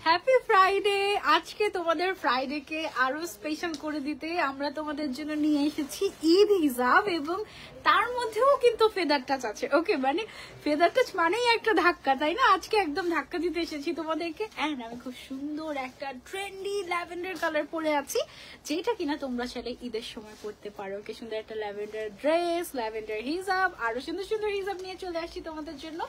Happy Friday. আজকে তোমাদের ফ্রাইডেকে আরো স্পেশাল করে দিতে আমরা তোমাদের জন্য নিয়ে এসেছি ঈদ হিজাব, এবং তার মধ্যেও কিন্তু ফেদার টাচ আছে। ওকে, মানে ফেদার টাচ মানেই একটা ধাক্কা, তাই না? আজকে একদম ধাক্কা দিতে এসেছি তোমাদেরকে। এন্ড আমি খুব সুন্দর একটা ট্রেন্ডি ল্যাভেন্ডার কালার পরে আছি, যেটা কিনা তোমরা চাইলে ঈদের সময় পরতে পারো। কি সুন্দর একটা ল্যাভেন্ডার ড্রেস, ল্যাভেন্ডার হিজাব, আরো সুন্দর সুন্দর হিজাব নিয়ে চলে আসছি তোমাদের জন্য।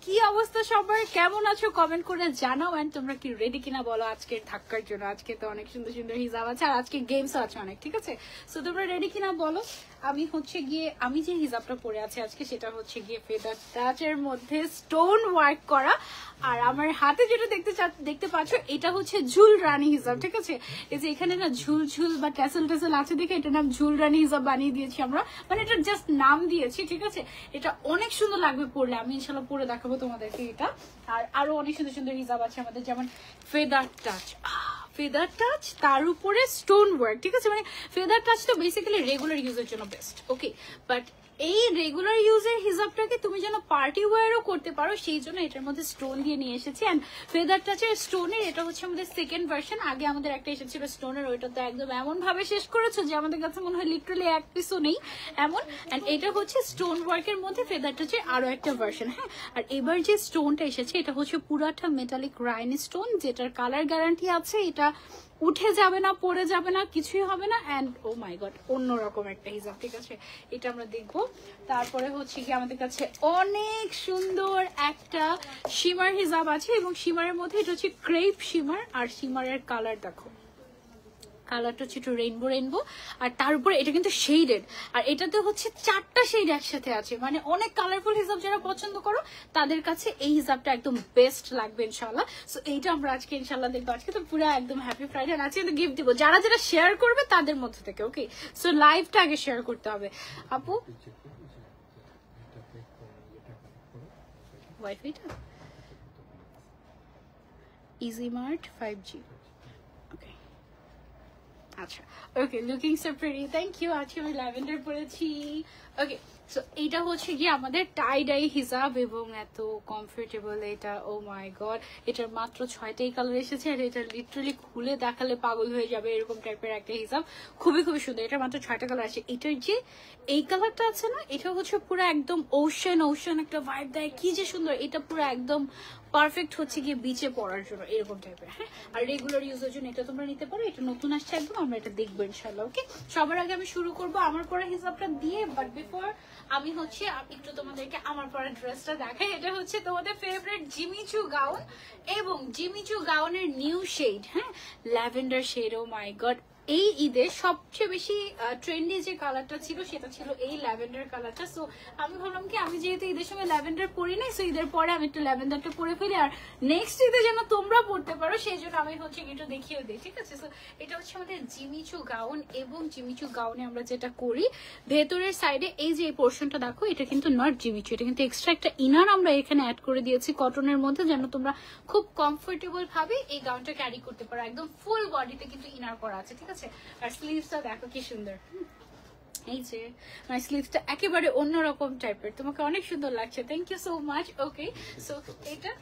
কি অবস্থা সবার, কেমন আছো কমেন্ট করে জানাও। এন্ড তোমরা কি রেডি কিনা বলো আজকের ধাক্কার জন্য। আজকে তো অনেক সুন্দর সুন্দর হিজাব আছে, আর আজকে গেমসও আছে অনেক, ঠিক আছে? সো তোমরা রেডি কিনা বলো। আমি যে হিজাবটা পরে আছি আজকে, সেটা হচ্ছে গিয়ে ফেদার টাচের মধ্যে স্টোন ওয়ার্ক করা। আর আমার হাতে যেটা দেখতে পাচ্ছ, এটা হচ্ছে ঝুল রানী হিজাব, ঠিক আছে? এই যে এখানে না ঝুল ঝুল বা ট্যাসেল ট্যাসেল আছে দেখে এটার নাম ঝুল রানী হিজাব বানিয়ে দিয়েছি আমরা, মানে এটা জাস্ট নাম দিয়েছি, ঠিক আছে? এটা অনেক সুন্দর লাগবে পরলে, আমি ইনশাল্লাহ পরে দেখাবো তোমাদেরকে এটা। আর আরো অনেক সুন্দর সুন্দর হিজাব আছে আমাদের, যেমন ফেদার টাচ তার উপরে স্টোন ওয়ার্ক, ঠিক আছে? মানে ফেদার টাচ তো বেসিক্যালি রেগুলার ইউজের জন্য বেস্ট, ওকে? বাট এই রেগুলার ইউজের হিজাবটাকে তুমি যেন পার্টি ওয়্যারও করতে পারো, সেই জন্য এটার মধ্যে স্টোন দিয়ে নিয়ে এসেছি। অ্যান্ড ফেদার টাচের স্টোনের এটা হচ্ছে আমাদের সেকেন্ড ভার্সন। আগে আমাদের একটা এসেছিল স্টোনের, ওইটা তো একদম এমন ভাবে শেষ করেছো যে আমাদের কাছে মনে হয় লিটারালি এক পিসও নেই এমন। অ্যান্ড এটা হচ্ছে স্টোন ওয়ার্কের মধ্যে ফেদার টাচের আরো একটা ভার্সন। হ্যাঁ, আর এবার যে স্টোনটা এসেছে এটা হচ্ছে পুরাটা মেটালিক রাইন স্টোন, যেটার কালার গ্যারান্টি আছে, এটা উঠে যাবে না, পড়ে যাবে না, কিছুই হবে না। অ্যান্ড ও মাই গড, অন্যরকম একটা হিজাব, ঠিক আছে? এটা আমরা দেখবো। তারপরে হচ্ছে কি আমাদের কাছে অনেক সুন্দর একটা শিমার হিজাব আছে, এবং শিমারের মধ্যে এটা হচ্ছে ক্রেপ শিমার। আর শিমারের কালার দেখো, কালারটা হচ্ছে একটু রেইনবো, আর তার উপরে এটা কিন্তু শেডেড। আর এটাতে হচ্ছে 4টা শেড একসাথে আছে, মানে অনেক কালারফুল হিজাব যারা পছন্দ করো তাদের কাছে এই হিজাবটা একদম বেস্ট লাগবে ইনশাল্লাহ। সো এইটা আমরা আজকে ইনশাল্লাহ দেখবো। আজকে তো পুরো একদম হ্যাপি ফ্রাইডে, আজকে তো গিফট দিব যারা যারা শেয়ার করবে তাদের মধ্যে থেকে, ওকে? সো লাইভটা আগে শেয়ার করতে হবে। আপু ওয়াইফাইটা ইজি মার্ট 5G, ওকে? আচ্ছা, okay, looking so pretty, thank you. আজকে আমি ল্যাভেন্ডার পরেছি, ওকে? সো এইটা হচ্ছে গিয়ে আমাদের টাই ডাই হিজাব, এবং এত কমফোর্টেবল এটা, ও মাই গড। এটার মাত্র 6টাই কালার এসেছে, আর এটা লিটারালি খুলে দেখালে পাগল হয়ে যাবে, এরকম টাইপের একটা হিজাব, খুবই খুবই সুন্দর। এটা মাত্র 6টা কালার আছে। এটার যে এই কালারটা আছে না, এটা হচ্ছে পুরো একদম ওশান একটা ভাইব দেয়, কি যে সুন্দর। এটা পুরো একদম পারফেক্ট হচ্ছে গিয়ে বিচে পড়ার জন্য, এরকম টাইপের। হ্যাঁ, আর রেগুলার ইউজের জন্য এটা তোমরা নিতে পারো। এটা নতুন আসছে একদম, আমরা এটা দেখবো ইনশাল্লাহ, ওকে? সবার আগে আমি শুরু করবো আমার পরা হিসাবটা দিয়ে, বাট বিফোর আমি হচ্ছে একটু তোমাদেরকে আমার পরা ড্রেসটা দেখাই। এটা হচ্ছে তোমাদের ফেভারিট জিমিচু গাউন, এবং জিমিচু গাউনের নিউ শেড, হ্যাঁ, lavender shade. O my god, এই ঈদে সবচেয়ে বেশি ট্রেন্ডি যে কালারটা ছিল সেটা ছিল এই ল্যাভেন্ডার কালারটা। সো আমি ভাবলাম কি, আমি যেহেতু ঈদের সময় ল্যাভেন্ডার পরি নাই, সো ঈদের পরে আমি একটু ল্যাভেন্ডারটা পরে ফেলি, আর নেক্সট ঈদে যেন তোমরা পড়তে পারো সেই জন্য আমি হচ্ছে একটু দেখিয়ে দিই, ঠিক আছে? সো এটা হচ্ছে আমাদের জিমিচু গাউন, এবং জিমিচু গাউনে আমরা যেটা করি, ভেতরের সাইডে এই যে এই পোর্শনটা দেখো, এটা কিন্তু নট জিমিচু, এটা কিন্তু এক্সট্রা একটা ইনার আমরা এখানে অ্যাড করে দিয়েছি কটনের মধ্যে, যেন তোমরা খুব কমফোর্টেবল ভাবে এই গাউনটা ক্যারি করতে পারো। একদম ফুল বডিতে কিন্তু ইনার করা আছে, ঠিক আছে? আর স্লিভসটা দেখো কি সুন্দর, এই যে মানে স্লিভসটা একেবারে অন্যরকম টাইপের, তোমাকে অনেক সুন্দর লাগছে, thank you so much, okay? So এটা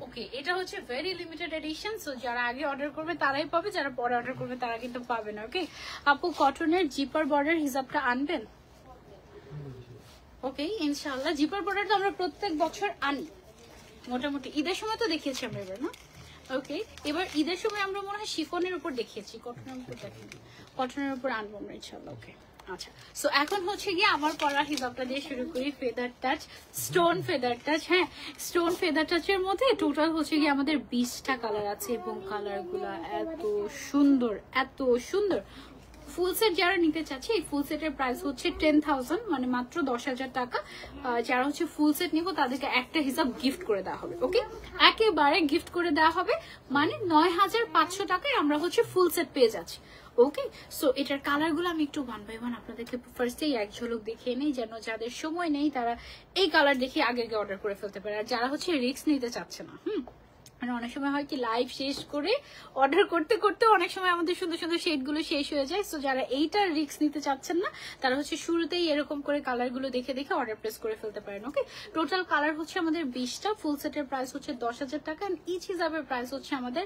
ওকে, এটা হচ্ছে ভেরি লিমিটেড এডিশন। সো যারা আগে অর্ডার করবে তারাই পাবে, যারা পরে অর্ডার করবে তারা কিন্তু পাবে না, ওকে? আপু কটনের জিপার বর্ডার হিসাবটা আনবেন, ওকে? ইনশাআল্লাহ। জিপার বর্ডার তো আমরা প্রত্যেক বছর আনি, মোটামুটি ঈদের সময় তো দেখিয়েছি আমরা এবার, না? ওকে, এবার ঈদের সময় আমরা মনে হয় শিফনের উপর দেখিয়েছি, কটনের উপর দেখিনি, কটনের উপর আনবো আমরা ইনশাআল্লাহ, ওকে? আচ্ছা, সো এখন হচ্ছে গিয়ে আমার পরা হিজাবটা দিয়ে শুরু করি। Feather touch, stone feather touch, হ্যাঁ, স্টোন ফেদার টাচের মধ্যে টোটাল হচ্ছে গিয়ে আমাদের 20টা কালার আছে, এবং কালারগুলা এত সুন্দর, এত সুন্দর। ফুল সেট যারা নিতে চাচ্ছে, এই ফুল সেটের প্রাইস হচ্ছে 10,000, মানে মাত্র 10,000 টাকা। যারা হচ্ছে ফুল সেট নিবো তাদেরকে একটা হিসাব গিফট করে দেওয়া হবে, ওকে? একেবারে গিফট করে দেওয়া হবে, মানে 9,500 টাকায় আমরা হচ্ছে ফুল সেট পেয়ে যাচ্ছি, ওকে? সো এটার কালারগুলো আমি একটু 1 বাই 1 আপনাদেরকে ফার্স্টেই এক ঝলক দেখিয়ে নেই, যেন যাদের সময় নেই তারা এই কালার দেখে আগে অর্ডার করে ফেলতে পারে, আর যারা হচ্ছে রিস্ক নিতে চাচ্ছে না, মানে অনেক সময় হয় কি লাইভ শেষ করে অর্ডার করতে করতে অনেক সময় আমাদের সুন্দর সুন্দর শেডগুলো শেষ হয়ে যায়। সো যারা এইটার রিস্ক নিতে চাচ্ছেন না তারা হচ্ছে শুরুতেই এরকম করে কালারগুলো দেখে দেখে অর্ডার প্লেস করে ফেলতে পারেন। ওকে, টোটাল কালার হচ্ছে আমাদের 20টা, ফুল সেটের প্রাইস হচ্ছে 10,000 টাকা, এন্ড ইচ হিসাবের প্রাইস হচ্ছে আমাদের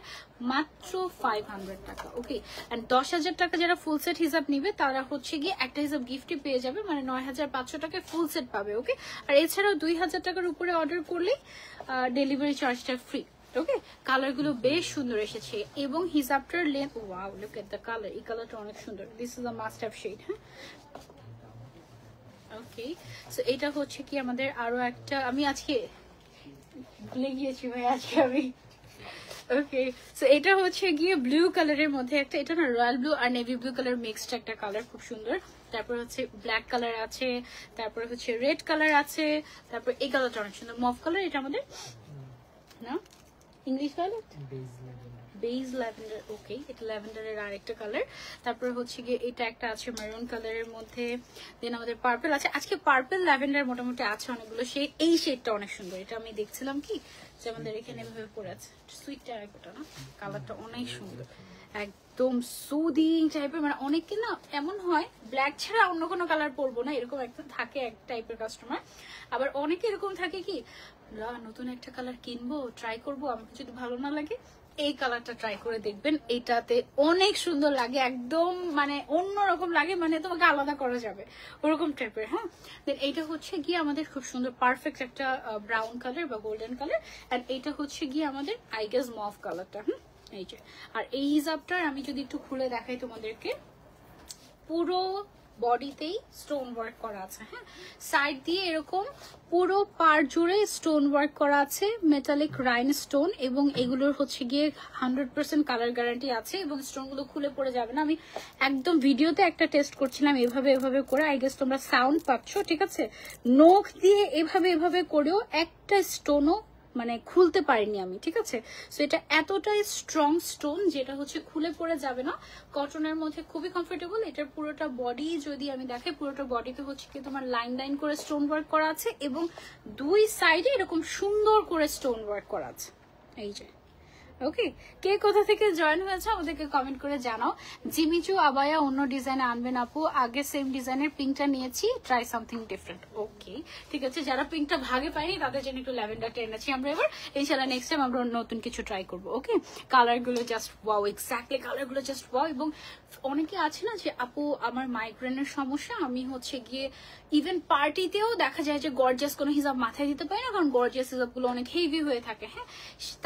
মাত্র 500 টাকা। ওকে, এন্ড 10,000 টাকা যারা ফুল সেট হিসাব নিবে তারা হচ্ছে গিয়ে একটা হিসাব গিফটই পেয়ে যাবে, মানে 9,500 টাকায় ফুল সেট পাবে। ওকে, আর এছাড়াও 2,000 টাকার উপরে অর্ডার করলেই ডেলিভারি চার্জটা ফ্রি। ওকে, কালার গুলো বেশ সুন্দর এসেছে এবং হিজাবটার length, wow look at the colour, এই কালারটা অনেক সুন্দর। This is a must have shade. হ্যাঁ, ওকে, সো এটা হচ্ছে কি আমাদের আরো একটা, আমি আজকে ভুলে গিয়েছি ভাই আজকে আমি। ওকে, সো এটা হচ্ছে গিয়ে ব্লু কালারের মধ্যে একটা, এটা না রয়্যাল ব্লু আর নেভি ব্লু কালার মিক্সড একটা কালার, খুব সুন্দর। তারপর হচ্ছে ব্ল্যাক কালার আছে, তারপর হচ্ছে রেড কালার আছে, তারপর এই কালারটা অনেক সুন্দর মভ কালার। এটা আমাদের না ইংলিশ ভায়োলেট, বেজ ল্যাভেন্ডার। ওকে, এটা ল্যাভেন্ডারের আরেকটা কালার। তারপর হচ্ছে গিয়ে এটা একটা আছে মেরুন কালারের মধ্যে, দেন আমাদের পার্পল আছে। আজকে পার্পল ল্যাভেন্ডার মোটামুটি আছে অনেকগুলো শেড। এই শেডটা অনেক সুন্দর, এটা আমি দেখছিলাম কি যে আমাদের এখানে এভাবে পড়ে আছে, সুইট টেরাকোটা না, কালারটা অনেক সুন্দর, একদম সুদিং টাইপের। মানে অনেকে না এমন হয় ব্ল্যাক ছাড়া অন্য কোনো কালার পরবো না, এরকম একটা থাকে এক টাইপের কাস্টমার। আবার অনেকে এরকম থাকে কি নতুন একটা কালার কিনবো, ট্রাই করবো, আমাকে যদি ভালো না লাগে এই কালারটা ট্রাই করে দেখবেন, এটাতে অনেক সুন্দর লাগে, একদম মানে অন্যরকম লাগে, মানে তোমাকে আলাদা করা যাবে ওরকম টাইপের। হ্যাঁ, দেন এইটা হচ্ছে গিয়ে আমাদের খুব সুন্দর পারফেক্ট একটা ব্রাউন কালার বা গোল্ডেন কালার, অ্যান্ড এইটা হচ্ছে গিয়ে আমাদের আই গেস মভ কালারটা। এই যে, আর এই হিজাবটার আমি যদি একটু খুলে দেখাই তোমাদেরকে, পুরো বডিতেই স্টোন ওয়ার্ক করা আছে। হ্যাঁ, সাইড দিয়ে এরকম পুরো পার জুড়ে স্টোন ওয়ার্ক করা আছে, মেটালিক রাইন স্টোন, এবং এগুলোর হচ্ছে গিয়ে 100% কালার গ্যারান্টি আছে এবং স্টোনগুলো খুলে পড়ে যাবে না। আমি একদম ভিডিওতে একটা টেস্ট করছিলাম এভাবে এভাবে করে, আই গেস তোমরা সাউন্ড পাচ্ছ, ঠিক আছে। নখ দিয়ে এভাবে এভাবে করেও একটা স্টোনও মানে খুলতে পারিনি আমি, ঠিক আছে। সো এটা এতটাই স্ট্রং স্টোন যেটা হচ্ছে খুলে পড়ে যাবে না, কটনের মধ্যে খুবই কমফোর্টেবল। এটার পুরোটা বডি যদি আমি দেখাই, পুরোটা বডিতে হচ্ছে কি তোমার লাইন লাইন করে স্টোন ওয়ার্ক করা আছে এবং দুই সাইডে এরকম সুন্দর করে স্টোন ওয়ার্ক করা আছে। এই যে, ওকে, কে কোথা থেকে জয়েন হয়েছে আমাদেরকে কমেন্ট করে জানাও। জিমিচু আবায়া অন্য ডিজাইনে আনবেন আপু, আগে সেম ডিজাইনের পিঙ্কটা নিয়েছি, ট্রাই সামথিং ডিফারেন্ট। ওকে, ঠিক আছে, যারা পিঙ্কটা ভাগে পাইনি তাদের জন্য একটু ল্যাভেন্ডারটা এনেছি আমরা এবার, ইনশাআল্লাহ নেক্সট টাইম আমরা নতুন কিছু ট্রাই করবো। ওকে, কালারগুলো জাস্ট ওয়াও, এক্স্যাক্টলি কালারগুলো জাস্ট ওয়াও। এবং অনেকে আছে না যে আপু আমার মাইগ্রেনের সমস্যা, আমি হচ্ছে গিয়ে ইভেন পার্টিতেও দেখা যায় যে গর্জিয়াস কোনো হিজাব মাথায় দিতে পারি না, কারণ গর্জিয়াস হিজাবগুলো অনেক হেভি হয়ে থাকে। হ্যাঁ,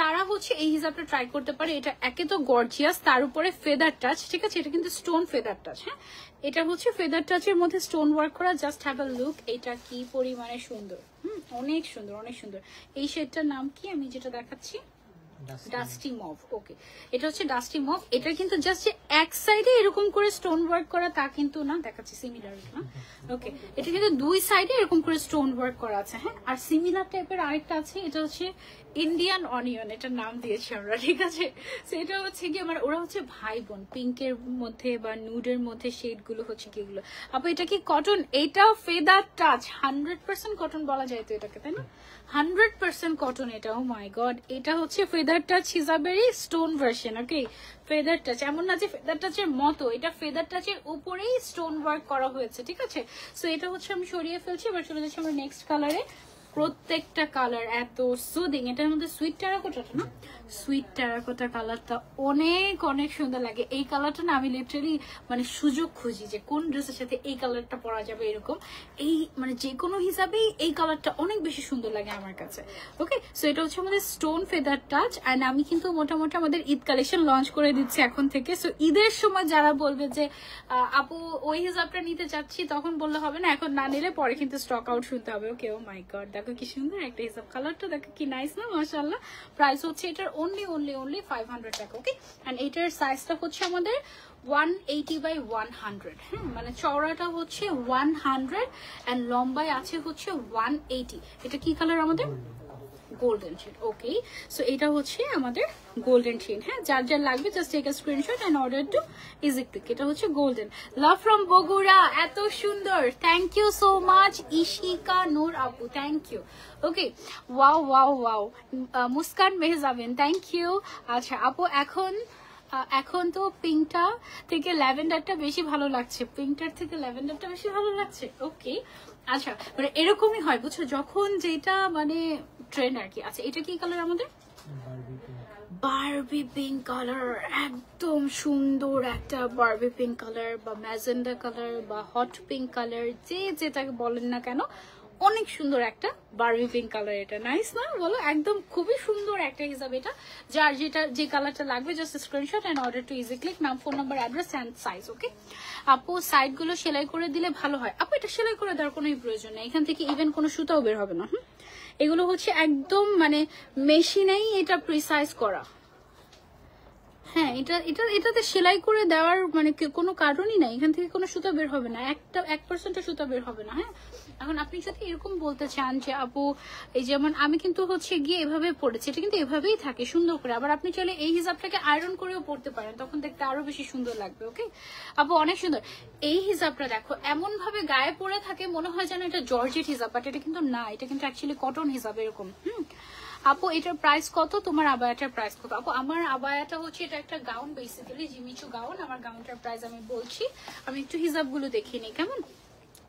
তারা হচ্ছে এই হিজাবটা ট্রাই করতে পারে। এটা একে তো গর্জিয়াস, তার উপরে ফেদার টাচ, ঠিক আছে, এটা কিন্তু স্টোন ফেদার টাচ। হ্যাঁ, এটা হচ্ছে ফেদার টাচের মধ্যে স্টোন ওয়ার্ক করা, জাস্ট হ্যাভ আ লুক, এটা কি পরিমাণে সুন্দর। অনেক সুন্দর, অনেক সুন্দর। এই শেডটার নাম কি আমি যেটা দেখাচ্ছি, ডাস্টি মভ। ওকে, এটা হচ্ছে ডাস্টি মভ। এটা কিন্তু জাস্ট এক সাইডে এরকম করে স্টোন ওয়ার্ক করা তা কিন্তু না, দেখাচ্ছি সিমিলার না। ওকে, এটা কিন্তু দুই সাইডে এরকম করে স্টোন ওয়ার্ক করা আছে। হ্যাঁ, আর সিমিলার টাইপের আরেকটা আছে, এটা হচ্ছে ইন্ডিয়ান অনিয়ন, এটার নাম দিয়েছি আমরা, ঠিক আছে। সেটা হচ্ছে কি আমার, ওরা হচ্ছে ভাই বোন, পিঙ্কের মধ্যে বা নুডের মধ্যে শেড গুলো হচ্ছে কি এগুলো। আপু এটা কি কটন? এটা ফেদার টাচ, 100% কটন বলা যায় তো এটাকে, তাই না? 100% কটন এটা। ও মাই গড, এটা হচ্ছে ফেদার টাচ হিসাবেরই স্টোন ভার্সন। ওকে, ফেদার টাচ এমন না যে ফেদার টাচের মতো, এটা ফেদার টাচের উপরেই স্টোন ওয়ার্ক করা হয়েছে, ঠিক আছে। সো এটা হচ্ছে আমি সরিয়ে ফেলছি, এবার চলে যাচ্ছি আমরা নেক্সট কালারে। প্রত্যেকটা কালার এত সুদিং, এটার মধ্যে সুইট টেরাকোটাটা না, সুইট টেরাকোটা কালারটা অনেক অনেক সুন্দর লাগে। এই কালারটা না আমি লিটারালি মানে সুযোগ খুঁজি যে কোন ড্রেসের সাথে এই কালারটা পরা যাবে, এরকম এই মানে যে কোনো হিসাবেই এই কালারটা অনেক বেশি সুন্দর লাগে আমার কাছে। ওকে, সো এটা হচ্ছে আমাদের স্টোন ফেদার টাচ, অ্যান্ড আমি কিন্তু মোটামুটি আমাদের ঈদ কালেকশন লঞ্চ করে দিচ্ছি এখন থেকে। সো ঈদের সময় যারা বলবে যে আপু ওই হিসাবটা নিতে চাচ্ছি, তখন বললে হবে না, এখন না নিলে পরে কিন্তু স্টক আউট শুনতে হবে। ওকে, ও মাই গড, দেখো কি সুন্দর একটা হিসাব, কালারটা দেখো কি নাইস না, মাশাআল্লাহ। প্রাইস হচ্ছে এটার অনলি 500 টাকা। ওকে, এন্ড এটার সাইজটা হচ্ছে আমাদের 180/100। হ্যাঁ, মানে চওড়াটা হচ্ছে 100 এন্ড লম্বায় আছে হচ্ছে 180। এটা কি কালার আমাদের? Golden chain. ওকে, সো এটা হচ্ছে আমাদের গোল্ডেন চেন। হ্যাঁ, যার যার লাগবে just take a screenshot and order to easy click. এটা হচ্ছে গোল্ডেন। লাভ ফ্রম বগুড়া, এত সুন্দর, thank you so much Ishika Noor আপু, thank you. Okay, wow wow wow. Muskan Mehjabin, thank you. আচ্ছা আপু, এখন তো পিঙ্কটা থেকে ল্যাভেন্ডারটা বেশি ভালো লাগছে, পিঙ্কটার থেকে ল্যাভেন্ডারটা বেশি ভালো লাগছে। ওকে, আচ্ছা মানে এরকমই হয় বুঝছো, যখন যেটা মানে ট্রেন্ড আর কি। আচ্ছা এটা কি কালার আমাদের? বারবি পিঙ্ক কালার, একদম সুন্দর একটা বারবি পিঙ্ক কালার বা ম্যাজেন্ডা কালার বা হট পিঙ্ক কালার, যে যেটাকে বলেন না কেন, অনেক সুন্দর একটা বারবি পিঙ্ক কালার। এটা নাইস না বলো? একদম খুবই সুন্দর একটা হিসাবে এটা। যার যেটা যে কালারটা লাগবে just screenshot and order to easy click. নাম, phone number, address and size. Okay আপু, সাইড গুলো সেলাই করে দিলে ভালো হয়। আপু এটা সেলাই করে দেওয়ার কোনো প্রয়োজন নেই, এখান থেকে ইভেন কোনো সুতাও বের হবে না। এগুলো হচ্ছে একদম মানে মেশিনেই এটা প্রিসাইজ করা। হ্যাঁ, এটাতে সেলাই করে দেওয়ার মানে কোনো কারণই নাই, এখান থেকে কোনো সুতা বের হবে না, 1% সুতা বের হবে না। হ্যাঁ, এখন আপনি যদি এরকম বলতে চান যে আপু এই যেমন আমি কিন্তু হচ্ছে গিয়ে এভাবে পড়েছি, এটা কিন্তু এভাবেই থাকে সুন্দর করে, আবার আপনি চাইলে এই হিসাবটাকে আয়রন করেও পড়তে পারেন, তখন দেখতে আরো বেশি সুন্দর লাগবে। ওকে আপু, অনেক সুন্দর। এই হিসাবটা দেখো এমন ভাবে গায়ে পড়ে থাকে মনে হয় যেন এটা জর্জেট হিসাব, বাট এটা কিন্তু না, এটা কিন্তু অ্যাকচুয়ালি কটন হিসাব এরকম। আপু এটার প্রাইস কত? তোমার আবায়াটার প্রাইস কত? আপু আমার আবায়াটা হচ্ছে এটা একটা গাউন, বেসিক্যালি জিমিচু গাউন। আমার গাউনটার প্রাইস আমি বলছি, আমি একটু হিসাবগুলো দেখিয়ে নিই কেমন।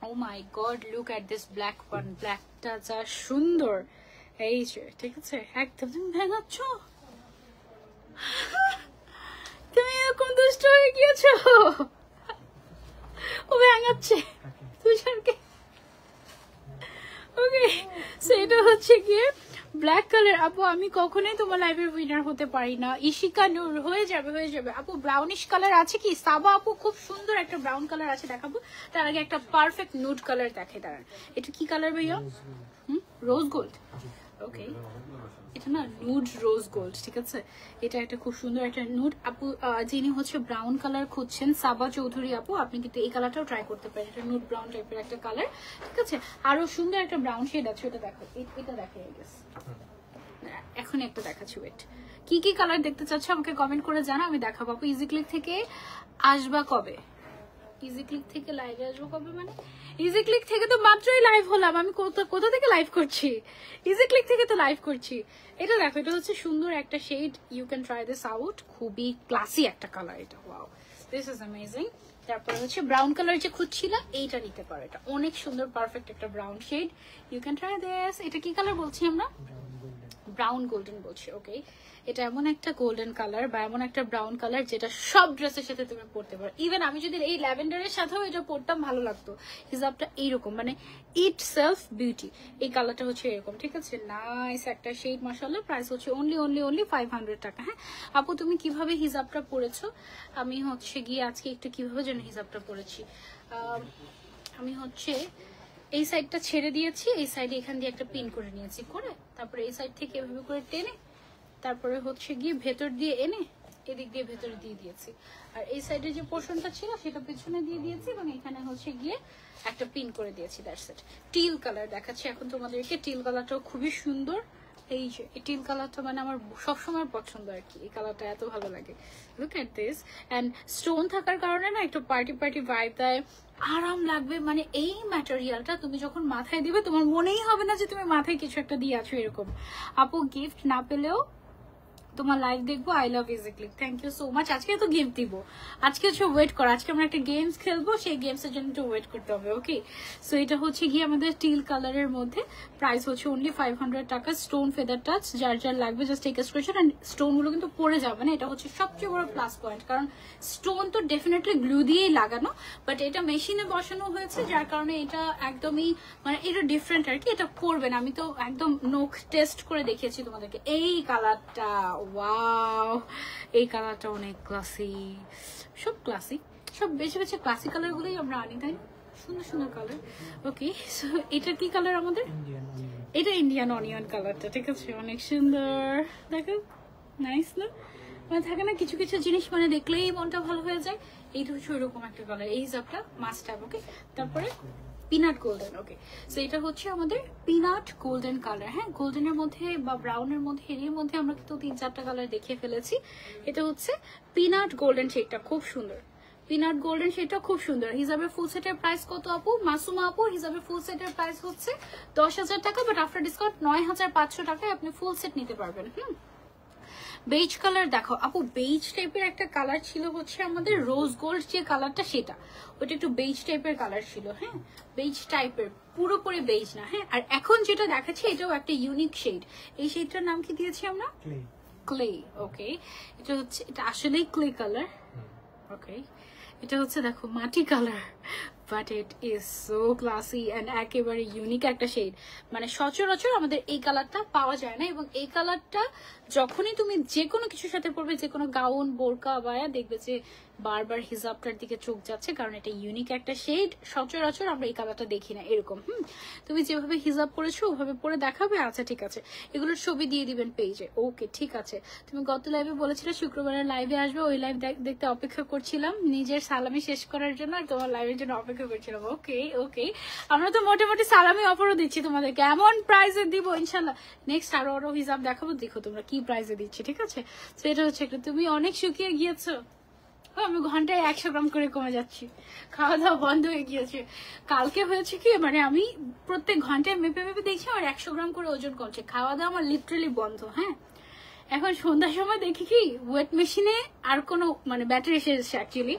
Oh my god, look at this black one, ব্ল্যাকটা যা সুন্দর। এই যে ঠিক আছে, একদম তুমি ভেঙাচ্ছ, তুমি এরকম দুষ্ট হয়ে গিয়েছো। ও ভেঙাচ্ছে তুষারকে। ওকে, সো এটা হচ্ছে গিয়ে ব্ল্যাক কালার। আপু আমি কখনোই তোমার লাইভের উইনার হতে পারি না। ইশিকা নূর, হয়ে যাবে হয়ে যাবে। আপু ব্রাউনিশ কালার আছে কি? সাবা আপু খুব সুন্দর একটা ব্রাউন কালার আছে, দেখাবো। তার আগে একটা পারফেক্ট নুড কালার দেখে দাঁড়ান। এটা কি কালার ভাইয়া? Rose gold. ওকে, এটা না নুড রোজ গোল্ড, ঠিক আছে। এটা একটা খুব সুন্দর একটা নুড। আপু যিনি হচ্ছে ব্রাউন কালার খুঁজছেন, সাবা চৌধুরী আপু, আপনি কিন্তু এই কালারটাও ট্রাই করতে পারেন। এটা নুড ব্রাউন টাইপের একটা কালার, ঠিক আছে। আরো সুন্দর একটা ব্রাউন শেড আছে, ওটা দেখো, এটা দেখে এখন একটা দেখাচ্ছি। ওয়েট, কি কি কালার দেখতে চাচ্ছ আমাকে কমেন্ট করে জানা, আমি দেখাবো। আপু ইজি ক্লিক থেকে আসবা কবে? ইজি ক্লিক থেকে লাইভে আসবো কবে মানে? ইজি ক্লিক থেকে তো মাত্রই লাইভ হলাম আমি, কোথা থেকে লাইভ করছি? ইজি ক্লিক থেকে তো লাইভ করছি। এটা দেখো, এটা হচ্ছে সুন্দর একটা shade, you can try this out, খুবই ক্লাসি একটা কালার এটা। Wow, this is amazing. তারপরে হচ্ছে ব্রাউন কালার যে খুঁজছিলা, এইটা নিতে পারো, এটা অনেক সুন্দর পারফেক্ট একটা brown shade, you can try this. এটা কি কালার বলছি আমরা? ব্রাউন গোল্ডেন বলছি। ওকে, এটা এমন একটা গোল্ডেন কালার বা এমন একটা ব্রাউন কালার যেটা সব ড্রেসের সাথে তুমি পরতে পারো। ইভেন আমি যদি এই ল্যাভেন্ডারের সাথেও এটা পরতাম ভালো লাগতো। হিজাবটা এইরকম মানে ইট সেলফ বিউটি। এই কালারটা হচ্ছে এরকম, ঠিক আছে। নাইস একটা শেড, মাশাআল্লাহ। প্রাইস হচ্ছে অনলি 500 টাকা। হ্যাঁ আপু, তুমি কিভাবে হিজাবটা পরেছো? আমি হচ্ছে গিয়ে আজকে একটু কিভাবে যেন হিজাবটা পরেছি, আমি হচ্ছে এই সাইডটা ছেড়ে দিয়েছি, এই সাইডে এখান দিয়ে একটা পিন করে নিয়েছি, করে তারপরে এই সাইড থেকে এভাবে করে টেনে তারপরে হচ্ছে গিয়ে ভেতর দিয়ে এনে এদিক দিয়ে ভেতরে দিয়ে দিয়েছি। আর এই সাইডে যে পোর্শনটা ছিল সেটা পিছনে দিয়ে দিয়েছি এবং এখানে হচ্ছে গিয়ে একটা পিন করে দিয়েছি। That's it. টিল কালার দেখাচ্ছি এখন তোমাদেরকে। টিল কালারটাও খুবই সুন্দর। এই যে এই টিল কালারটা মানে আমার সবসময় পছন্দ আর কি, এই কালারটা এত ভালো লাগে। Look at this. And stone থাকার কারণে না একটু পার্টি ভাইব দেয়, আরাম লাগবে। মানে এই ম্যাটেরিয়ালটা তুমি যখন মাথায় দিবে তোমার মনেই হবে না যে তুমি মাথায় কিছু একটা দিয়ে আছো এরকম। আপু গিফট না পেলেও তোমার লাইভ দেখবো। I love Easy Click, thank you so much. আজকে তো গিফট দিব, আজকে হচ্ছে ওয়েট করো, আজকে আমরা একটা গেমস খেলবো, সেই গেমসের জন্য একটু ওয়েট করতে হবে। ওকে, সো এটা হচ্ছে গিয়ে আমাদের টিল কালারের মধ্যে, প্রাইস হচ্ছে অনলি 500 টাকা। স্টোন ফেদার টাচ, যার যার লাগবে just take a screenshot. And stone গুলো কিন্তু পড়ে যাবে না, এটা হচ্ছে সবচেয়ে বড় প্লাস পয়েন্ট, কারণ স্টোন তো ডেফিনেটলি গ্লু দিয়েই লাগানো, বাট এটা মেশিনে বসানো হয়েছে, যার কারণে এটা একদমই মানে এটা ডিফারেন্ট আর কি, এটা পড়বে না। আমি তো একদম নখ টেস্ট করে দেখিয়েছি তোমাদেরকে। এই কালারটা, ওয়াও, এই কালারটা অনেক ক্লাসি। সব ক্লাসি, সব বেছে বেছে ক্লাসি কালার গুলোই আমরা আনি, তাই না? সুন্দর সুন্দর কালার। ওকে, সো এটা কি কালার আমাদের? এটা ইন্ডিয়ান অনিয়ন কালারটা, ঠিক আছে। অনেক সুন্দর, দেখো নাইস না? মানে থাকে না কিছু কিছু জিনিস মানে দেখলেই মনটা ভালো হয়ে যায়, এইটা হচ্ছে ওইরকম একটা কালার। এই হিসাবটা মাস্ট হ্যাভ। ওকে, তারপরে পিনাট গোল্ডেন। ওকে, সো এটা হচ্ছে আমাদের পিনাট গোল্ডেন কালার। হ্যাঁ, গোল্ডেনের মধ্যে বা ব্রাউনের মধ্যে এর মধ্যে আমরা কিন্তু 3-4টা কালার দেখিয়ে ফেলেছি। এটা হচ্ছে পিনাট গোল্ডেন শেডটা, খুব সুন্দর। পিনাট গোল্ডেন শেডটা খুব সুন্দর। হিজাবের ফুল সেটের প্রাইস কত আপু? মাসুমা আপু, হিজাবের ফুল সেটের প্রাইস হচ্ছে 10,000 টাকা, বাট আফটার ডিসকাউন্ট 9,500 টাকায় আপনি ফুল সেট নিতে পারবেন। বেজ কালার দেখো আপু, বেজ টাইপের একটা কালার ছিল হচ্ছে আমাদের রোজ গোল্ড যে কালারটা, সেটা ওটা একটু বেজ টাইপের কালার ছিল। হ্যাঁ, বেজ টাইপের, পুরোপুরি বেজ না। হ্যাঁ, আর এখন যেটা দেখাচ্ছি এটাও একটা ইউনিক শেড। এই শেডটার নাম কি দিয়েছি আমরা? ক্লে। ওকে, এটা হচ্ছে, এটা আসলেই ক্লে কালার। ওকে, এটা হচ্ছে দেখো মাটি colour, but it is so classy and একেবারে ইউনিক একটা শেড। মানে সচরাচর আমাদের এই কালারটা পাওয়া যায় না, এবং এই কালারটা যখনই তুমি যে কোনো কিছুর সাথে পরবে, যে কোনো গাউন, বোরকা, বায়া, দেখবে যে বারবার হিজাবটার দিকে চোখ যাচ্ছে, কারণ এটা ইউনিক একটা শেড। সচরাচর আমরা এই কালারটা দেখি না এরকম। তুমি যেভাবে হিজাব পরেছো ওভাবে পরে দেখাবে। আচ্ছা ঠিক আছে, এগুলোর ছবি দিয়ে দিবেন পেজে। ওকে ঠিক আছে। তুমি গত লাইভে বলেছিলে শুক্রবারের লাইভে আসবে, ওই লাইভ দেখতে অপেক্ষা করছিলাম নিজের সালামি শেষ করার জন্য, আর তোমার লাইভের জন্য অপেক্ষা করছিলাম। ওকে ওকে, আমরা তো মোটামুটি সালামি অফারও দিচ্ছি তোমাদেরকে, এমন প্রাইজে দিব ইনশাল্লাহ। নেক্সট আরো হিসাব দেখাবো, দেখো তোমরা কি প্রাইজে দিচ্ছি। ঠিক আছে, সেটা হচ্ছে একটা, তুমি অনেক শুকিয়ে গিয়েছো। আমি ঘন্টায় 100 গ্রাম করে কমে যাচ্ছি, খাওয়া দাওয়া বন্ধ হয়ে গিয়েছে। কালকে হয়েছে কি, মানে আমি প্রত্যেক ঘন্টায় মেপে মেপে দেখছি আমার 100 গ্রাম করে ওজন কমছে। খাওয়া দাওয়া আমার লিটারালি বন্ধ। হ্যাঁ, এখন সন্ধ্যার সময় দেখি কি ওয়েট মেশিনে আর কোনো মানে ব্যাটারি শেষ অ্যাকচুয়ালি।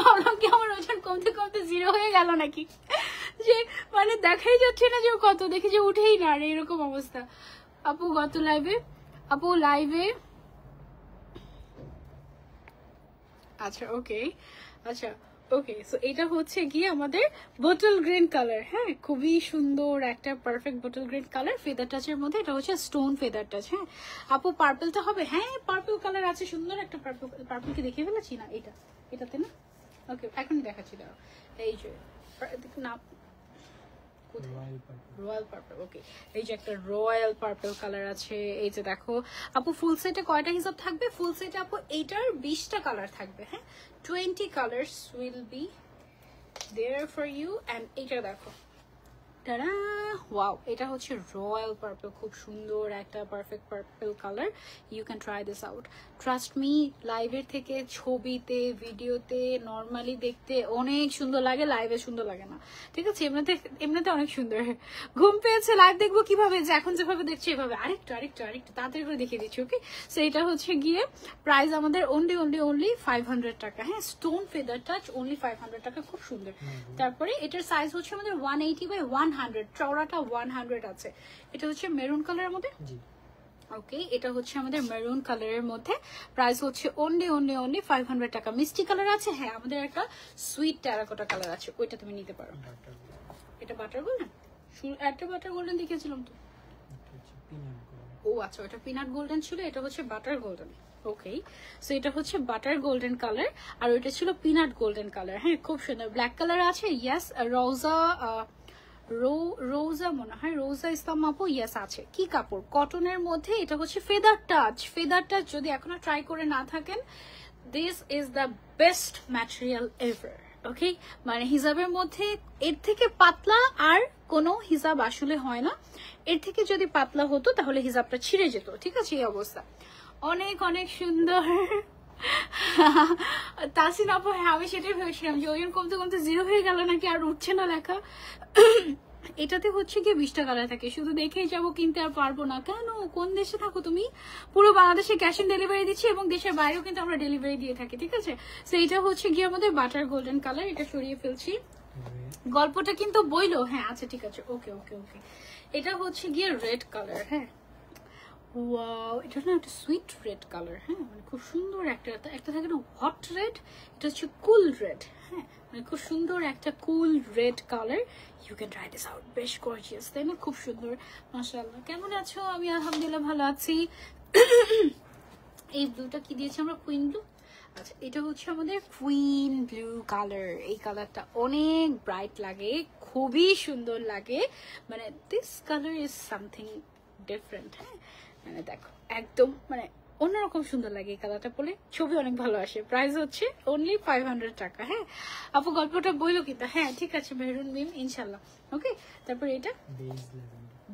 ভাবলাম কি আমার ওজন কমতে কমতে 0 হয়ে গেল নাকি, যে মানে দেখাই যাচ্ছে না যে কত, দেখি যে উঠেই না, আর এরকম অবস্থা। আপু গত লাইভে, আপু লাইভে, আচ্ছা ওকে, আচ্ছা ওকে, সো এটা হচ্ছে গিয়ে আমাদের বোটল গ্রিন কালার। হ্যাঁ, খুবই সুন্দর একটা perfect bottle green colour, feather টাচের মধ্যে। এটা হচ্ছে স্টোন ফেদার টাচ। হ্যাঁ আপু, পার্পলটা হবে? হ্যাঁ, পার্পল কালার আছে, সুন্দর একটা পার্পল। পার্পলকে দেখিয়ে ফেলেছি না, এটাতে না। ওকে, এখনই দেখাচ্ছি, দাও। এই যে না, রয়্যাল পার্পল। ওকে, এই যে একটা রয়্যাল পার্পল কালার আছে। এই যে দেখো আপু, ফুল সেটে কয়টা হিসাব থাকবে? ফুল সেটে আপু এইটার 20টা কালার থাকবে। হ্যাঁ, 20 colours will be there for you. And এইটা দেখো, টাডা, ওয়াও, এটা হচ্ছে রয়্যাল পার্পল, খুব সুন্দর একটা perfect purple colour. You can try this out, trust me. লাইভের থেকে ছবিতে, ভিডিওতে, নর্মালি দেখতে অনেক সুন্দর লাগে, লাইভে সুন্দর লাগে না। ঠিক আছে, এমনিতে অনেক সুন্দর। ঘুম পেয়েছে, লাইভ দেখবো কিভাবে, যে এখন যেভাবে দেখছি এভাবে। আরেকটু তাড়াতাড়ি করে দেখিয়ে দিচ্ছি। ওকে, সো এটা হচ্ছে গিয়ে প্রাইস আমাদের অনলি 500 টাকা। হ্যাঁ, স্টোন ফেদার টাচ, অনলি 500 টাকা, খুব সুন্দর। তারপরে এটার সাইজ হচ্ছে আমাদের 180 বাই 100, চওড়াটা 100 আছে। এটা হচ্ছে মেরুন কালারের মধ্যে। ওকে, এটা হচ্ছে আমাদের মেরুন কালারের মধ্যে, প্রাইস হচ্ছে অনলি 500 টাকা। মিষ্টি কালার আছে, হ্যাঁ আমাদের একটা সুইট টেরাকোটা কালার আছে, ওইটা তুমি নিতে পারো। এটা বাটার গোল্ডেন, একটা বাটার গোল্ডেন দেখিয়েছিলাম তো। ও আচ্ছা, এটা পিনাট গোল্ডেন ছিল, এটা হচ্ছে বাটার গোল্ডেন। ওকে, সো এটা হচ্ছে বাটার গোল্ডেন কালার, আর ওইটা ছিল পিনাট গোল্ডেন কালার। হ্যাঁ, খুব সুন্দর। ব্ল্যাক কালার আছে, ইয়েস। রোজা মনে হয়, রোজা ইসলাম আপু, ইয়েস আছে। কি কাপড়? কটনের মধ্যে। এটা হচ্ছে ফেদার টাচ। ফেদার টাচ যদি এখনো ট্রাই করে না থাকেন, this is the best material ever. Okay, মানে হিজাবের মধ্যে এর থেকে পাতলা আর কোনো হিজাব আসলে হয় না। এর থেকে যদি পাতলা হতো তাহলে হিজাবটা ছিঁড়ে যেত। ঠিক আছে, এই অবস্থা। অনেক অনেক সুন্দর। তাসিন আপু, হ্যাঁ আমি সেটাই ভেবেছিলাম যে ওজন কমতে কমতে 0 হয়ে গেল নাকি, আর উঠছে না লেখা। এটাতে হচ্ছে গিয়ে 20টা কালার থাকে, শুধু দেখেই যাবো, কিনতে আর পারবো না। কেন, কোন দেশে থাকো তুমি? পুরো বাংলাদেশে ক্যাশ অন ডেলিভারি দিচ্ছি, এবং দেশের বাইরেও কিন্তু আমরা ডেলিভারি দিয়ে থাকি। ঠিক আছে, তো এটা হচ্ছে গিয়ে আমাদের বাটার গোল্ডেন কালার। এটা সরিয়ে ফেলছি, গল্পটা কিন্তু বইলো। হ্যাঁ আচ্ছা ঠিক আছে, ওকে ওকে ওকে। এটা হচ্ছে গিয়ে রেড কালার। হ্যাঁ, ওয়াও, এটা না একটা সুইট রেড কালার। হ্যাঁ, মানে খুব সুন্দর একটা থাকে না হট রেড, এটা হচ্ছে কুল রেড। হ্যাঁ, মানে খুব সুন্দর একটা cool red colour. You can try this out, বেশ গর্জিয়াস, তাই না? খুব সুন্দর, মাশাআল্লাহ। কেমন আছো? আমি আলহামদুলিল্লাহ ভালো আছি। এই ব্লুটা কি দিয়েছি আমরা? Queen blue. আচ্ছা, এটা হচ্ছে আমাদের কুইন ব্লু কালার। এই কালারটা অনেক ব্রাইট লাগে, খুবই সুন্দর লাগে। মানে this colour is something different. হ্যাঁ, মানে দেখো একদম মানে অন্যরকম সুন্দর লাগে এই কালারটা পরে, ছবি অনেক ভালো আসে। প্রাইস হচ্ছে অনলি 500 টাকা। হ্যাঁ আপু গল্পটা বইলো কিন্তু, হ্যাঁ ঠিক আছে মেহরুন মিম ইনশাল্লাহ। ওকে তারপরে এটা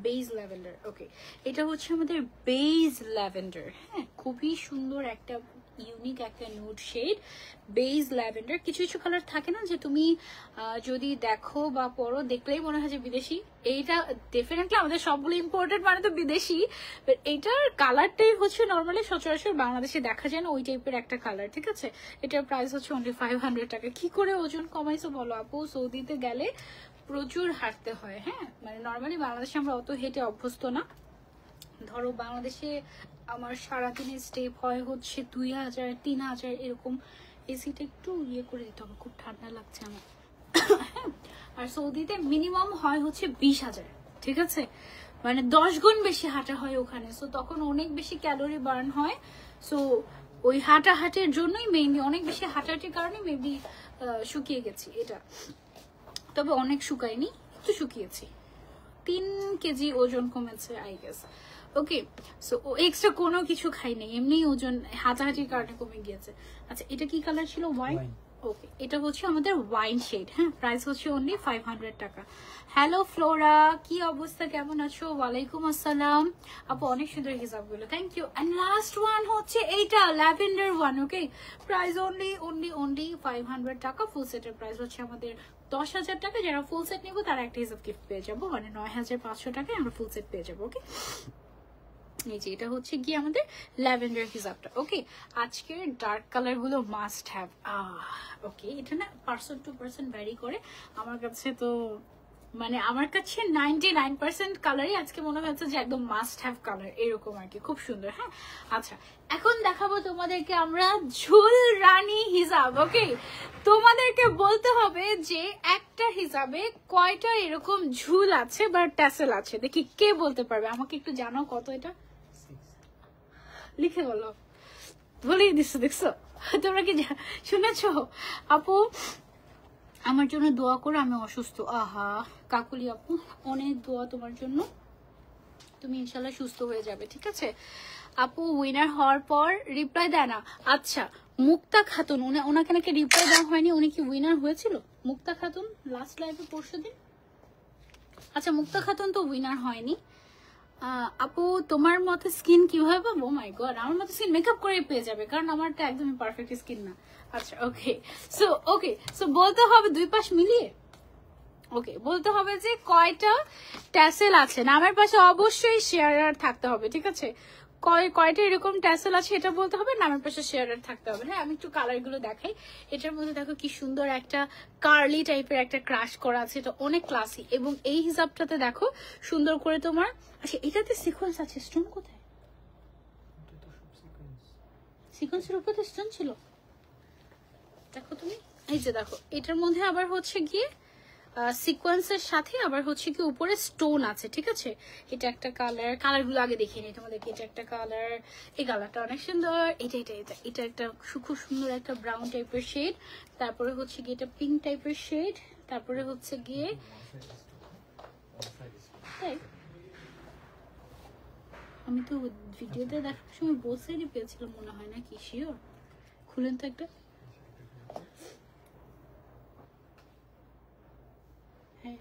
বেজ ল্যাভেন্ডার। ওকে এটা হচ্ছে আমাদের বেজ ল্যাভেন্ডার। হ্যাঁ খুবই সুন্দর একটা ইউনিক একটা নিউড শেড বেজ ল্যাভেন্ডার। কিছু কিছু কালার থাকে না যে তুমি যদি দেখো বা পরো দেখলেই মনে হয় যে বিদেশি, এইটা ডেফিনেটলি আমাদের সবগুলো ইম্পোর্টেড মানে তো বিদেশি, বাট এইটার কালারটাই হচ্ছে নর্মালি সচরাচর বাংলাদেশে দেখা যায় না ওই টাইপের একটা কালার। ঠিক আছে এটার প্রাইস হচ্ছে অনলি 500 টাকা। কি করে ওজন কমাইছো বলো আপু? সৌদিতে গেলে প্রচুর হাঁটতে হয়। হ্যাঁ মানে নর্মালি বাংলাদেশে আমরা অত হেঁটে অভ্যস্ত না। ধরো বাংলাদেশে আমার সারাদিনের স্টেপ হয় হচ্ছে 2000 3000 এরকম। এসিটা একটু ইয়ে করে দিতে হবে, খুব ঠান্ডা লাগছে আমার। আর সৌদিতে মিনিমাম হয় হচ্ছে 20,000। ঠিক আছে মানে 10 গুণ বেশি হাঁটা হয় ওখানে, সো তখন অনেক বেশি ক্যালোরি বার্ন হয়। সো ওই হাঁটাহাঁটির জন্যই মেইনলি, অনেক বেশি হাঁটাহাঁটির কারণে মেবি শুকিয়ে গেছি এটা, তবে অনেক শুকায়নি, একটু শুকিয়েছি। 3 কেজি ওজন কমেছে I guess. Okay so extra কোনো কিছু খাই নাই, এমনি ওজন হাঁটাহাঁটির কারণে কমে গিয়েছে। আচ্ছা এটা কি কালার ছিল? ওয়াইন। ওকে এটা হচ্ছে আমাদের ওয়াইন শেড। হ্যাঁ প্রাইস হচ্ছে অনলি 500 টাকা। হ্যালো ফ্লোরা, কি অবস্থা, কেমন আছো? ওয়ালাইকুম আসসালাম আপু, অনেক সুন্দর হিসাবগুলো, thank you. And last one হচ্ছে এইটা lavender one. Okay price only 500 টাকা। ফুল সেটের প্রাইস হচ্ছে আমাদের 10,000 টাকা। যারা ফুল সেট নিবো তারা একটা হিসাব গিফট পেয়ে যাবো, মানে 9,500 টাকায় আমরা ফুল সেট পেয়ে যাবো। ওকে এই যে এটা হচ্ছে গিয়ে আমাদের ল্যাভেন্ডার হিসাবটা। ওকে আজকের ডার্ক কালার গুলো মাস্ট হ্যাভ। ওকে এটা না পার্সন টু পার্সন ভ্যারি করে, আমার কাছে তো মানে আমার কাছে 99% কালারই আজকে মনে হচ্ছে যে একদম মাস্ট হ্যাভ কালার এরকম আর কি, খুব সুন্দর। হ্যাঁ আচ্ছা এখন দেখাবো তোমাদেরকে আমরা ঝুল রানী হিসাব। ওকে তোমাদেরকে বলতে হবে যে একটা হিসাবে কয়টা এরকম ঝুল আছে বা ট্যাসেল আছে। দেখি কে বলতে পারবে, আমাকে একটু জানাও কত এটা লিখে বলো। বলেই দিচ্ছ, দেখছো তোমরা কি শুনেছ? আপু আমার জন্য দোয়া করো, আমি অসুস্থ। আহা কাকুলি আপু অনেক দোয়া তোমার জন্য, তুমি ইনশাল্লাহ সুস্থ হয়ে যাবে। ঠিক আছে আপু উইনার হওয়ার পর রিপ্লাই দেয় না। আচ্ছা মুক্তা খাতুন, ওনাকে নাকি রিপ্লাই দেওয়া হয়নি, উনি কি উইনার হয়েছিল? মুক্তা খাতুন লাস্ট লাইভে পরশুদিন। আচ্ছা মুক্তা খাতুন তো উইনার হয়নি। আপু তোমার মতো স্কিন কিভাবে পাবো? মাই গড আমার মতো স্কিন মেকআপ করে পেয়ে যাবে, কারণ আমারটা একদমই পারফেক্ট স্কিন না। আচ্ছা ওকে সো বলতে হবে দুই পাশ মিলিয়ে। ওকে বলতে হবে যে কয়টা ট্যাসেল আছে, নামের পাশে অবশ্যই শেয়ারার থাকতে হবে। ঠিক আছে কয়টা এরকম ট্যাসেল আছে এটা বলতে হবে, নামের পাশে শেয়ারার থাকতে হবে। হ্যাঁ আমি একটু কালার গুলো দেখাই। এটার মধ্যে দেখো কি সুন্দর একটা কার্লি টাইপের একটা ক্রাশ করা আছে, এটা অনেক ক্লাসি। এবং এই হিসাবটাতে দেখো সুন্দর করে তোমার, আচ্ছা এটাতে সিকোয়েন্স আছে, স্টোন কোথায়? সিকোয়েন্সের উপরে স্টোন ছিল দেখো তুমি, এই যে দেখো এটার মধ্যে আবার হচ্ছে গিয়ে সিকোয়েন্সের সাথে আবার হচ্ছে কি উপরে স্টোন আছে। ঠিক আছে এটা একটা কালার, কালারগুলো আগে দেখিয়ে নিই তোমাদেরকে। এটা একটা কালার, এই কালারটা অনেক সুন্দর। এটা একটা খুব সুন্দর একটা ব্রাউন টাইপের শেড, তারপরে হচ্ছে গিয়ে এটা পিঙ্ক টাইপের শেড, তারপরে হচ্ছে গিয়ে আমি তো ভিডিওতে দেখার সময় বসেরই পেয়েছিলাম মনে হয়, না কি শিওর? খুলেন তো একটা। হ্যাঁ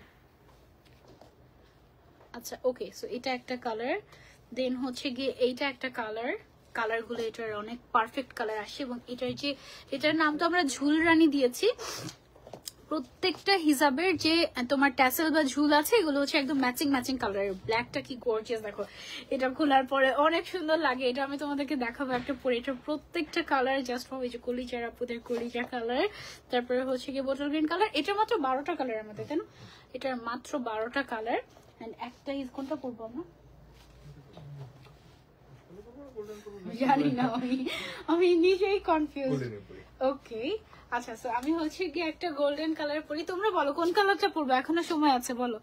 আচ্ছা ওকে সো এটা একটা কালার, দেন হচ্ছে গিয়ে এইটা একটা কালার। কালারগুলো এটার অনেক পারফেক্ট কালার আসে, এবং এটার নাম তো আমরা ঝুল রানী দিয়েছি। প্রত্যেকটা হিসাবের যে তোমার ট্যাসেল বা ঝুল আছে এগুলো হচ্ছে একদম ম্যাচিং কালারের। ব্ল্যাকটা কি গর্জিয়াস দেখো, এটা খোলার পরে অনেক সুন্দর লাগে। এটা আমি তোমাদেরকে দেখাবো একটা পরে। এটা প্রত্যেকটা কালার জাস্ট হবে যে কলিজার আপুদের কলিজা কালার, তারপরে হচ্ছে কি বোটল গ্রিন কালার। এটা মাত্র 12টা কালার আমাদের, তাই না? এটার মাত্র 12টা কালার। এন্ড একটা কোনটা পরবো আমরা জানি না, আমি নিজেই কনফিউজ। ওকে আচ্ছা সো আমি হচ্ছে গিয়ে একটা গোল্ডেন কালার পরি, তোমরা বলো কোন কালারটা পরবো, এখনো সময় আছে বলো।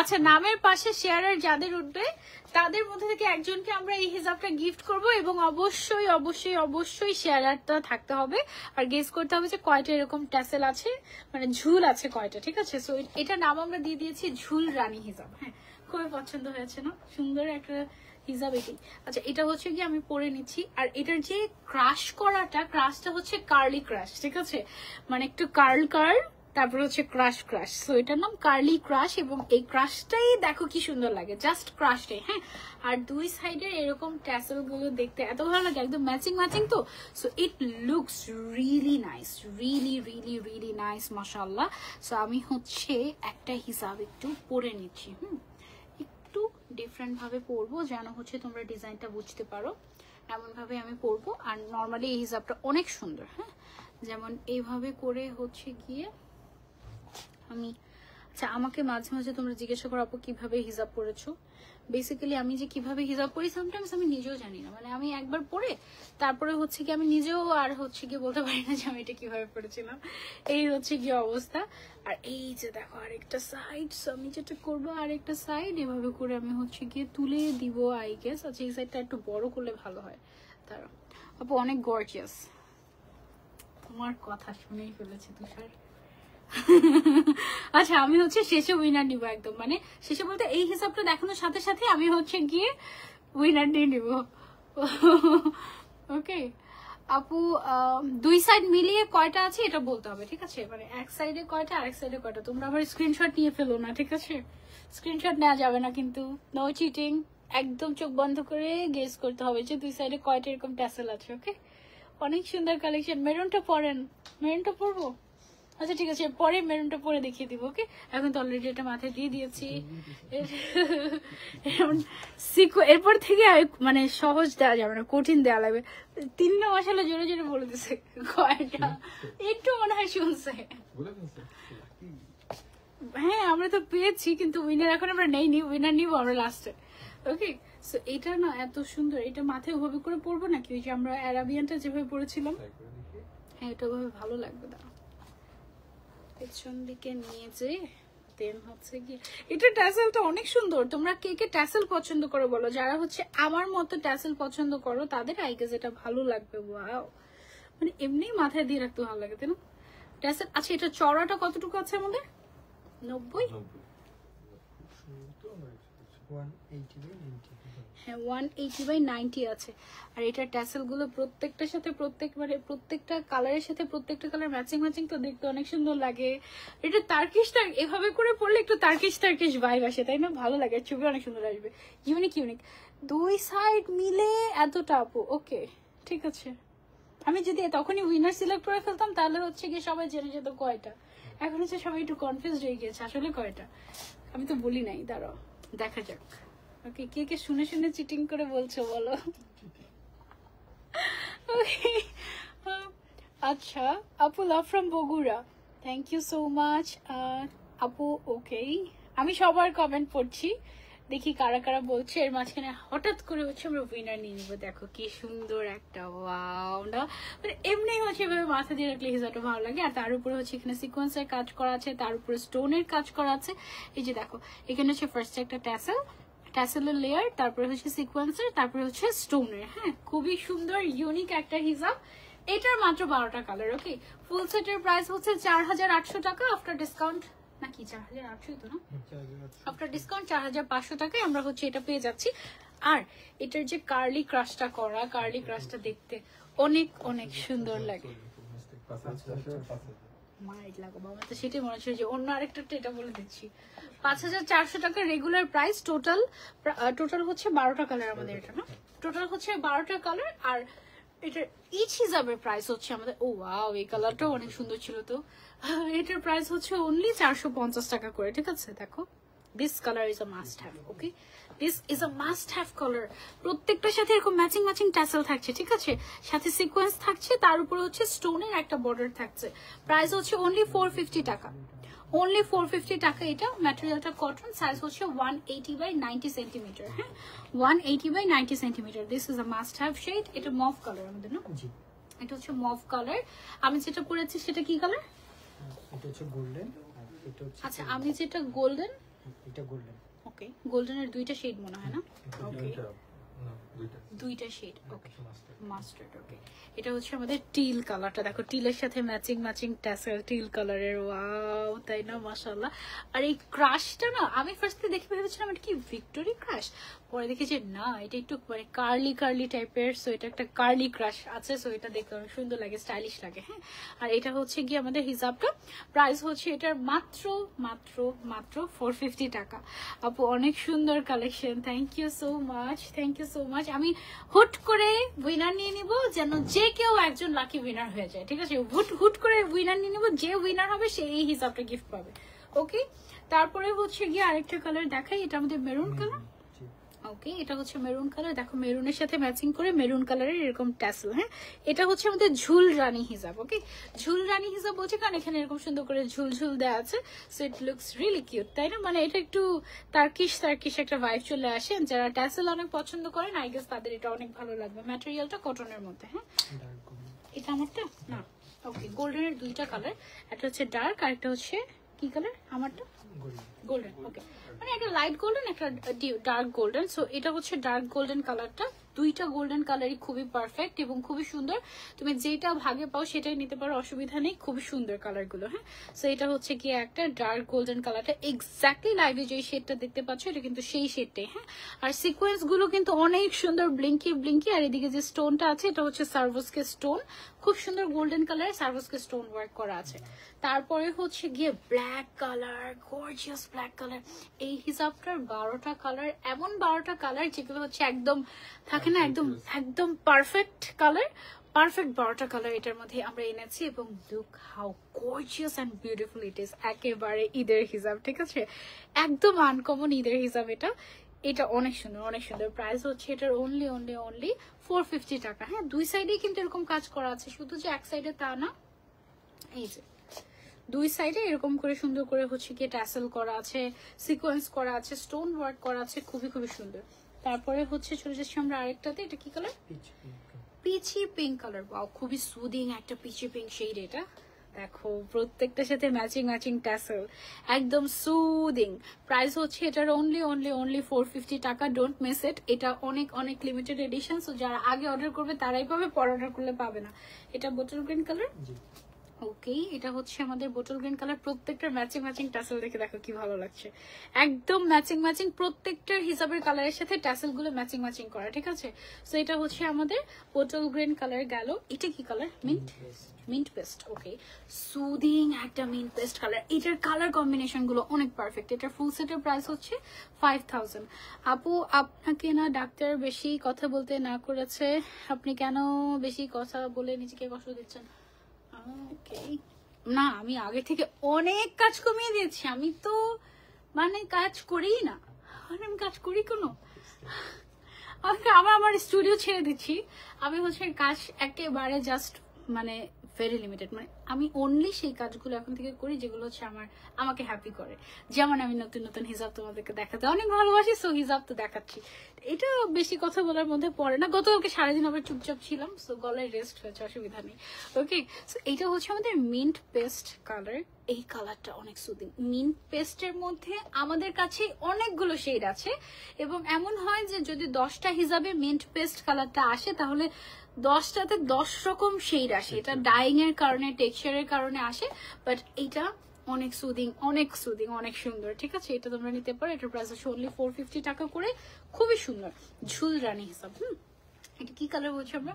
আচ্ছা নামের পাশে শেয়ারার যাদের উঠবে তাদের মধ্যে থেকে একজনকে আমরা এই হিসাবটা গিফট করব, এবং অবশ্যই অবশ্যই অবশ্যই শেয়ারারটা থাকতে হবে। আর গেস করতে হবে যে কয়টা এরকম ট্যাসেল আছে, মানে ঝুল আছে কয়টা। ঠিক আছে সো এটা নাম আমরা দিয়ে দিয়েছি ঝুল রানী হিসাব। হ্যাঁ খুবই পছন্দ হয়েছে না? সুন্দর একটা হিজাব এটাই। আচ্ছা এটা হচ্ছে কি আমি পরে নিচ্ছি। আর এটার যে ক্রাশটা হচ্ছে কার্লি ক্রাশ, ঠিক আছে, মানে একটু কার্ল তারপর হচ্ছে ক্রাশ, সো এটার নাম কার্লি ক্রাশ। এবং এই ক্রাশটাই দেখো কি সুন্দর লাগে, জাস্ট ক্রাশটাই। হ্যাঁ, আর দুই সাইডের এরকম ট্যাসেল গুলো দেখতে এত ভালো লাগে, একদম ম্যাচিং তো। So it looks really nice, really nice, মাশাআল্লাহ। সো আমি হচ্ছে একটা হিসাব একটু পরে নিচ্ছি। একটু ডিফারেন্ট ভাবে পরবো যেন হচ্ছে তোমরা ডিজাইনটা বুঝতে পারো, এমন ভাবে আমি পরবো। আর নর্মালি এই হিসাবটা অনেক সুন্দর। হ্যাঁ, যেমন এইভাবে করে হচ্ছে গিয়ে আমি, আচ্ছা আমাকে মাঝে মাঝে তোমরা জিজ্ঞাসা করো আপু কিভাবে হিজাব পরেছো। বেসিক্যালি আমি যে কিভাবে হিজাব পরি সামটাইমস আমি নিজেও জানি না, মানে আমি একবার পরে তারপরে হচ্ছে কি আমি নিজেও আর হচ্ছে কি বলতে পারি না যে আমি এটা কিভাবে পড়েছিলাম। এই হচ্ছে কি অবস্থা। আর এই যে দেখো আরেকটা সাইড, আমি যেটা করবো আরেকটা সাইড এভাবে করে আমি হচ্ছে গিয়ে তুলে দিব আই গেস। আচ্ছা এই সাইডটা একটু বড় করলে ভালো হয়। তারা আপু অনেক গর্জিয়াস, তোমার কথা শুনেই ফেলেছে তুষার। আচ্ছা আমি হচ্ছে শেষে উইনার নিব একদম, মানে শেষে বলতে এই হিসাবটা দেখানোর সাথে সাথে আমি হচ্ছে গিয়ে উইনার নিয়ে নিব। ওকে আপু, দুই সাইড মিলিয়ে কয়টা আছে এটা বলতে হবে, ঠিক আছে, মানে এক সাইডে কয়টা আরেক সাইডে কয়টা। তোমরা আবার স্ক্রিনশট নিয়ে ফেলো না, ঠিক আছে, স্ক্রিনশট নেওয়া যাবে না কিন্তু, নো চিটিং। একদম চোখ বন্ধ করে গেস করতে হবে যে দুই সাইডে কয়টা এরকম ট্যাসেল আছে। ওকে, অনেক সুন্দর কালেকশন। মেরুনটা পরেন, মেরুনটা পরবো। আচ্ছা ঠিক আছে, পরে মেরুনটা পরে দেখিয়ে দিব। ওকে, এখন তো অলরেডি এটা মাথায় দিয়ে দিয়েছি। এরপর থেকে মানে সহজ দেওয়া যাবে না, কঠিন দেওয়া লাগবে। 3 মাস হলো জোরে জোরে বলে দিচ্ছে কয়টা, একটু মনে হয় শুনছে। হ্যাঁ আমরা তো পেয়েছি, কিন্তু উইনার এখন আমরা নেইনি, উইনার নিব আমরা লাস্টে। ওকে, সো এটা না এত সুন্দর, এটা মাথায় ওভাবে করে পরবো নাকি ওই যে আমরা অ্যারাবিয়ানটা যেভাবে পরেছিলাম, হ্যাঁ এটা ওভাবে ভালো লাগবে না। পেছন দিকে নিয়ে যে দেন হচ্ছে কি এটা ট্যাসেলটা অনেক সুন্দর। তোমরা কে কে ট্যাসেল পছন্দ করো বলো, যারা হচ্ছে আমার মতো ট্যাসেল পছন্দ করো তাদের আই গেস এটা ভালো লাগবে। ওয়াও, মানে এমনি মাথায় দিয়ে রাখতে ভালো লাগে তাই না ট্যাসেল। আচ্ছা এটা চড়াটা কতটুকু আছে আমাদের? 90, হ্যাঁ 180/90 আছে। আর এটার ট্যাসেল গুলো প্রত্যেকটার সাথে প্রত্যেকটা কালারের সাথে প্রত্যেকটা কালার ম্যাচিং তো দেখতে অনেক সুন্দর লাগে। এটা তার্কিশ এভাবে করে পড়লে একটু তার্কিশ ভাইব আসে তাই না, ভালো লাগে, ছবি অনেক সুন্দর আসবে। ইউনিক দুই সাইড মিলে এতটা আপু। ওকে ঠিক আছে, আমি যদি তখনই উইনার সিলেক্ট করে ফেলতাম তাহলে হচ্ছে গিয়ে সবাই জেনে যেত কয়টা। এখন হচ্ছে সবাই একটু কনফিউজ হয়ে গিয়েছে আসলে কয়টা, আমি তো বলি নাই, দাঁড়াও দেখা যাক। ওকে, কে কে শুনে শুনে চিটিং করে বলছো বলো। আচ্ছা আপু, love from Bogura, thank you so much আপু। ওকে, আমি সবার কমেন্ট পড়ছি, দেখি কারা কারা বলছে। এর মাঝখানে হঠাৎ করে হচ্ছে আমরা উইনার নিয়ে নিবো। দেখো কি সুন্দর একটা, ওয়াও না, মানে এমনি হচ্ছে এভাবে মাথা দিয়ে রাখলে হিজাবটা ভালো লাগে। আর তার উপরে হচ্ছে এখানে সিকোয়েন্সের কাজ করা আছে, তার উপরে স্টোনের কাজ করা আছে। এই যে দেখো এখানে হচ্ছে ফার্স্ট একটা ট্যাসেলের লেয়ার, তারপরে হচ্ছে সিকোয়েন্সের, তারপরে হচ্ছে স্টোনের। হ্যাঁ, খুবই সুন্দর ইউনিক একটা হিজাব। এটার মাত্র 12টা কালার। ওকে, ফুল সেটের প্রাইস হচ্ছে 4800 টাকা আফটার ডিসকাউন্ট, নাকি 4800 তো না, আফটার ডিসকাউন্ট 4500 টাকায় আমরা হচ্ছে এটা পেয়ে যাচ্ছি। আর এটার যে কার্লি ক্রাশটা দেখতে অনেক অনেক সুন্দর লাগে। মাইট লাগো বাবা, তো সেটাই মনে হচ্ছে যে অন্য আরেকটা এটা বলে দিচ্ছি। 5400 টাকা রেগুলার প্রাইস। টোটাল হচ্ছে 12টা কালার আমাদের, এটা না, টোটাল হচ্ছে 12টা কালার। আর এটার ইচ হিসাবের প্রাইস হচ্ছে আমাদের, ও ওয়াও এই কালারটাও অনেক সুন্দর ছিল তো, এটার প্রাইস হচ্ছে অনলি 450 টাকা করে। ঠিক আছে, দেখো this colour is a must have. Okay, this is a must have colour. প্রত্যেকটার সাথে এরকম ম্যাচিং ট্যাসেল থাকছে, ঠিক আছে, সাথে সিকোয়েন্স থাকছে, তার উপরে হচ্ছে স্টোনের একটা বর্ডার থাকছে। প্রাইস হচ্ছে অনলি 450 টাকা, অনলি 450 টাকা। এটা ম্যাটেরিয়ালটা কটন, সাইজ হচ্ছে 180/90 সেন্টিমিটার। হ্যাঁ, 180/90 centimetre. This is a must have shade. এটা মভ কালার আমাদের না, এটা হচ্ছে মভ কালার। আমি যেটা পরেছি সেটা কি কালার? এটা হচ্ছে গোল্ডেন, আর এটা হচ্ছে, আচ্ছা আমি যেটা গোল্ডেন, এটা গোল্ডেন। ওকে, গোল্ডেনের দুইটা শেড মনে হয় না? ওকে, দুইটা শেড। ওকে, মাস্টার্ড। ওকে, এটা হচ্ছে আমাদের টিল কালারটা। দেখো টিলের সাথে ম্যাচিং ট্যাসেল, টিল কালারের, ওয়াও তাই না, মাশাআল্লাহ। আর এই ক্রাশটা না আমি ফার্স্টে দেখে ভেবেছিলাম এটা কি ভিক্টোরি ক্রাশ, পরে দেখি যে না এটা একটু মানে কার্লি কার্লি টাইপের, সো এটা একটা কার্লি ক্রাশ আছে, সো এটা দেখতে অনেক সুন্দর লাগে, স্টাইলিশ লাগে। হ্যাঁ, আর এটা হচ্ছে গিয়ে আমাদের হিজাবটা, প্রাইস হচ্ছে এটার মাত্র মাত্র মাত্র 450 টাকা। আপু অনেক সুন্দর collection, thank you so much, thank you so much. আমি হুট করে উইনার নিয়ে নিব, যেন যে কেউ একজন লাকি উইনার হয়ে যায়, ঠিক আছে? হুট করে উইনার নিয়ে নিব, যে উইনার হবে সে এই হিসাবটা গিফট পাবে। ওকে, তারপরে হচ্ছে গিয়ে আরেকটা কালার দেখাই, এটা আমাদের মেরুন কালার। ওকে, এটা হচ্ছে মেরুন কালার, দেখো মেরুনের সাথে ম্যাচিং করে মেরুন কালারের এরকম ট্যাসেল। হ্যাঁ, এটা হচ্ছে আমাদের ঝুল রানী হিজাব। ওকে, ঝুল রানী হিজাব বলছে কারণ এখানে এরকম সুন্দর করে ঝুল ঝুল দেওয়া আছে, so it looks really cute, তাই না? মানে এটা একটু তার্কিশ একটা ভাইব চলে আসে। যারা ট্যাসেল অনেক পছন্দ করেন আই গেস তাদের এটা অনেক ভালো লাগবে। ম্যাটেরিয়ালটা কটনের মধ্যে। হ্যাঁ, এটা আমারটা না। ওকে, গোল্ডেনের দুইটা কালার, একটা হচ্ছে ডার্ক আর একটা হচ্ছে কি কালার আমারটা? গোল্ডেন। ওকে, মানে একটা লাইট গোল্ডেন, একটা ডার্ক গোল্ডেন। সো এটা হচ্ছে ডার্ক গোল্ডেন কালারটা। দুইটা গোল্ডেন কালারই খুবই পারফেক্ট এবং খুবই সুন্দর। তুমি যেটা ভাগে পাও সেটাই নিতে পারো, অসুবিধা নেই। খুবই সুন্দর কালারগুলো। হ্যাঁ, সো এটা হচ্ছে কি একটা ডার্ক গোল্ডেন কালারটা, এক্স্যাক্টলি লাইভে যে শেডটা দেখতে পাচ্ছ এটা কিন্তু সেই শেডটাই। হ্যাঁ, আর সিকোয়েন্স গুলো কিন্তু অনেক সুন্দর, ব্লিঙ্কি ব্লিঙ্কি। আর এদিকে যে স্টোনটা আছে এটা হচ্ছে সার্ভোসকে স্টোন, খুব সুন্দর গোল্ডেন কালার, সার্ভোসকে স্টোন ওয়ার্ক করা আছে। তারপরে হচ্ছে গিয়ে black colour, gorgeous black colour. এই হিসাবটার 12টা কালার, এমন 12টা কালার যেগুলো হচ্ছে একদম থাকে না, একদম একদম পারফেক্ট কালার, পারফেক্ট 12টা কালার এটার মধ্যে আমরা এনেছি। এবং look how gorgeous and beautiful it is, একেবারে ঈদের হিসাব, ঠিক আছে? একদম আনকমন ঈদের হিসাব এটা। এটা অনেক সুন্দর, অনেক সুন্দর। প্রাইস হচ্ছে এটার অনলি 450 টাকা। হ্যাঁ, দুই সাইডেই কিন্তু এরকম কাজ করা আছে, শুধু যে এক সাইডে তা না, এই যে দুই সাইডে এরকম করে সুন্দর করে হচ্ছে কি ট্যাসেল করা আছে, সিকোয়েন্স করা আছে, স্টোন ওয়ার্ক করা আছে, খুবই খুবই সুন্দর। তারপরে হচ্ছে চলে যাচ্ছি আমরা আরেকটাতে, এটা কি colour? Peachy pink colour. Wow, খুবই সুদিং একটা পিচি পিঙ্ক শেড এটা। দেখো প্রত্যেকটার সাথে ম্যাচিং ম্যাচিং ট্যাসেল, একদম সুদিং। প্রাইস হচ্ছে এটার অনলি 450 টাকা। ডোন্ট মিস ইট, এটা অনেক অনেক লিমিটেড এডিশন, সো যারা আগে অর্ডার করবে তারাই পাবে, পরে অর্ডার করলে পাবে না। এটা বোটল গ্রিন কালার। ওকে, এটা হচ্ছে আমাদের বোটল গ্রিন কালার। প্রত্যেকটার ম্যাচিং ম্যাচিং ট্যাসেল দেখে দেখো কি ভালো লাগছে, একদম ম্যাচিং ম্যাচিং। প্রত্যেকটার হিসাবের কালারের সাথে ট্যাসেল গুলো ম্যাচিং ম্যাচিং করা, ঠিক আছে? সো এটা হচ্ছে আমাদের বোটল গ্রিন কালার গেল। এটা কি colour? Mint paste. Okay, soothing একটা মিন্ট পেস্ট কালার। এটার কালার কম্বিনেশন গুলো অনেক পারফেক্ট। এটার ফুল সেটের প্রাইস হচ্ছে 5000। আপু আপনাকে না ডাক্তার বেশি কথা বলতে না করেছে, আপনি কেন বেশি কথা বলে নিজেকে কষ্ট দিচ্ছেন? না, আমি আগে থেকে অনেক কাজ কমিয়ে দিয়েছি। আমি তো মানে কাজ করি না, আমি কাজ করি কোনো, আমার স্টুডিও ছেড়ে দিচ্ছি। আমি হচ্ছে কাজ একেবারে জাস্ট মানে ভেরি লিমিটেড, মানে আমি অনলি সেই কাজগুলো এখন থেকে করি যেগুলো হচ্ছে আমাকে হ্যাপি করে। যেমন আমি নতুন নতুন হিসাব তোমাদেরকে দেখাতে অনেক ভালোবাসি, সো হিসাব তো দেখাচ্ছি। এটা বেশি কথা বলার মধ্যে পড়ে না। গতকালকে সারাদিন আবার চুপচাপ ছিলাম, সো গলায় রেস্ট হয়েছে, অসুবিধা নেই। ওকে, সো এইটা হচ্ছে আমাদের মিন্ট পেস্ট কালার। এই কালারটা অনেক সুদিং। মিন্ট পেস্টের মধ্যে আমাদের কাছে অনেকগুলো শেড আছে, এবং এমন হয় যে যদি 10টা হিসাবে মিন্ট পেস্ট কালারটা আসে তাহলে 10টাতে 10 রকম শেড আসে। এটা ডাইং এর কারণে, টেক্সচারের কারণে আসে, বাট এটা অনেক সুদিং, অনেক সুদিং, অনেক সুন্দর, ঠিক আছে? এটা তোমরা নিতে পারো। এটার প্রাইস হচ্ছে অনলি 450 টাকা করে। খুবই সুন্দর ঝুল রানী হিসাব। এটা কি কালার বলছি আমরা?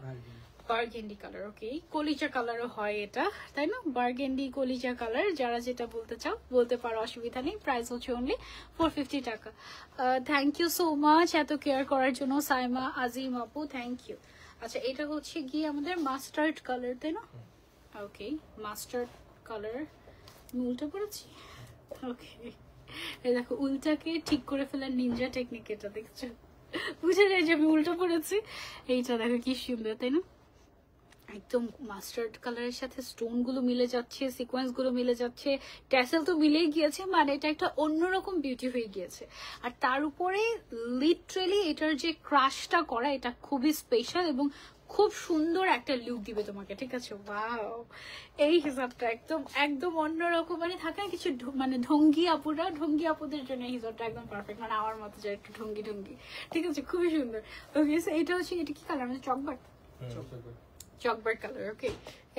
Burgundy colour. ওকে, কলিজা কালারও হয় এটা, তাই না? বার্গেন্ডি কলিজা কালার, যারা যেটা বলতে চাও বলতে পারো, অসুবিধা নেই। প্রাইস হচ্ছে অনলি 450 টাকা। থ্যাংক ইউ সো মাচ এত কেয়ার করার জন্য সাইমা আজিম আপু, থ্যাংক ইউ। আচ্ছা, এটা হচ্ছে গিয়ে আমাদের মাস্টার্ড কালার, তাই না? ওকে, মাস্টার্ড কালার। উল্টা পড়েছি। ওকে, এই দেখো উল্টাকে ঠিক করে ফেলার নিনজা টেকনিক, এটা দেখছো? বুঝে যায় যে আমি উল্টো পড়েছি। এইটা দেখো কি সুন্দর, তাই না? একদম মাস্টার্ড কালারের সাথে স্টোন গুলো মিলে যাচ্ছে, সিকোয়েন্স গুলো মিলে যাচ্ছে, ট্যাসেল তো মিলেই গিয়েছে, মানে এটা একটা অন্যরকম বিউটি হয়ে গিয়েছে। আর তার উপরে লিটারেলি এটার যে ক্রাশটা করা, এটা খুবই স্পেশাল এবং খুব সুন্দর একটা লুক দিবে তোমাকে, ঠিক আছে? ওয়াও, এই হিসাবটা একদম একদম অন্যরকম, মানে থাকে না কিছু মানে ঢঙ্গি আপুদের জন্য এই হিসাবটা একদম পারফেক্ট, মানে আমার মতো যে একটু ঢঙ্গি, ঠিক আছে? খুবই সুন্দর। ওকে, এটা হচ্ছে, এটা কি কালার? আমাদের চকবাট। Chocobar colour. ওকে,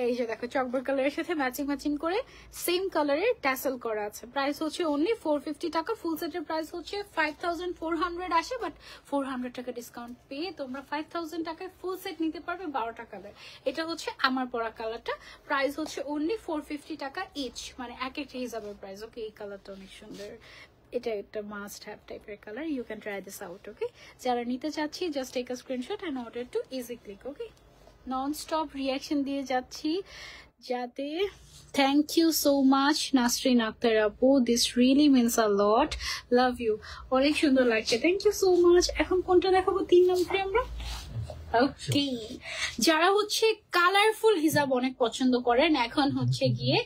এই যে দেখো চকবার কালারের সাথে ম্যাচিং করে সেম কালারের ট্যাসেল করা আছে। প্রাইস হচ্ছে অনলি 450 টাকা। ফুল সেটের প্রাইস হচ্ছে 5400 আসে, বাট 400 টাকা ডিসকাউন্ট পেয়ে তোমরা 5000 টাকায় ফুল সেট নিতে পারবে 12টা কালার। এটা হচ্ছে আমার পরা কালারটা, প্রাইস হচ্ছে অনলি 450 টাকা ইচ, মানে এক একটা হিসাবের প্রাইস। ওকে, এই কালারটা অনেক সুন্দর, এটা একটা মাস্ট হ্যাভ টাইপের colour. You can try this out. Okay, যারা নিতে চাচ্ছি just take a screenshot and order to easy click. Okay, non stop reaction দিয়ে যাচ্ছি যাতে। Thank you so much Nasrin Akter আপু, this really means a lot, love you, অনেক সুন্দর লাগছে, থ্যাংক ইউ সো মাচ। এখন কোনটা দেখাবো? 3 নম্বরে আমরা। ওকে, যারা হচ্ছে কালারফুল হিজাব অনেক পছন্দ করেন, এখন হচ্ছে গিয়ে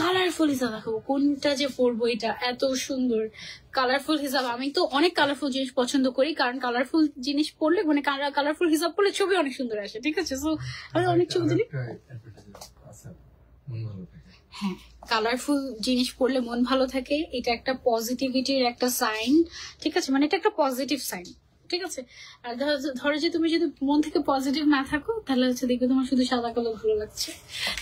কালারফুল হিসাব দেখাবো। কোনটা যে পরবো, এটা এত সুন্দর কালারফুল হিসাব। আমি তো অনেক কালারফুল জিনিস পছন্দ করি, কারণ কালারফুল জিনিস পরলে মানে কালারফুল হিসাব পরলে ছবি অনেক সুন্দর আসে। ঠিক আছে, সো আমি অনেক ছবি তুলি। হ্যাঁ, কালারফুল জিনিস পরলে মন ভালো থাকে, এটা একটা পজিটিভিটির একটা সাইন। ঠিক আছে, মানে এটা একটা পজিটিভ সাইন। ঠিক আছে, আর ধরো যে তুমি যদি মন থেকে পজিটিভ না থাকো, তাহলে হচ্ছে দেখবে তোমার শুধু সাদা কালো ভালো লাগছে,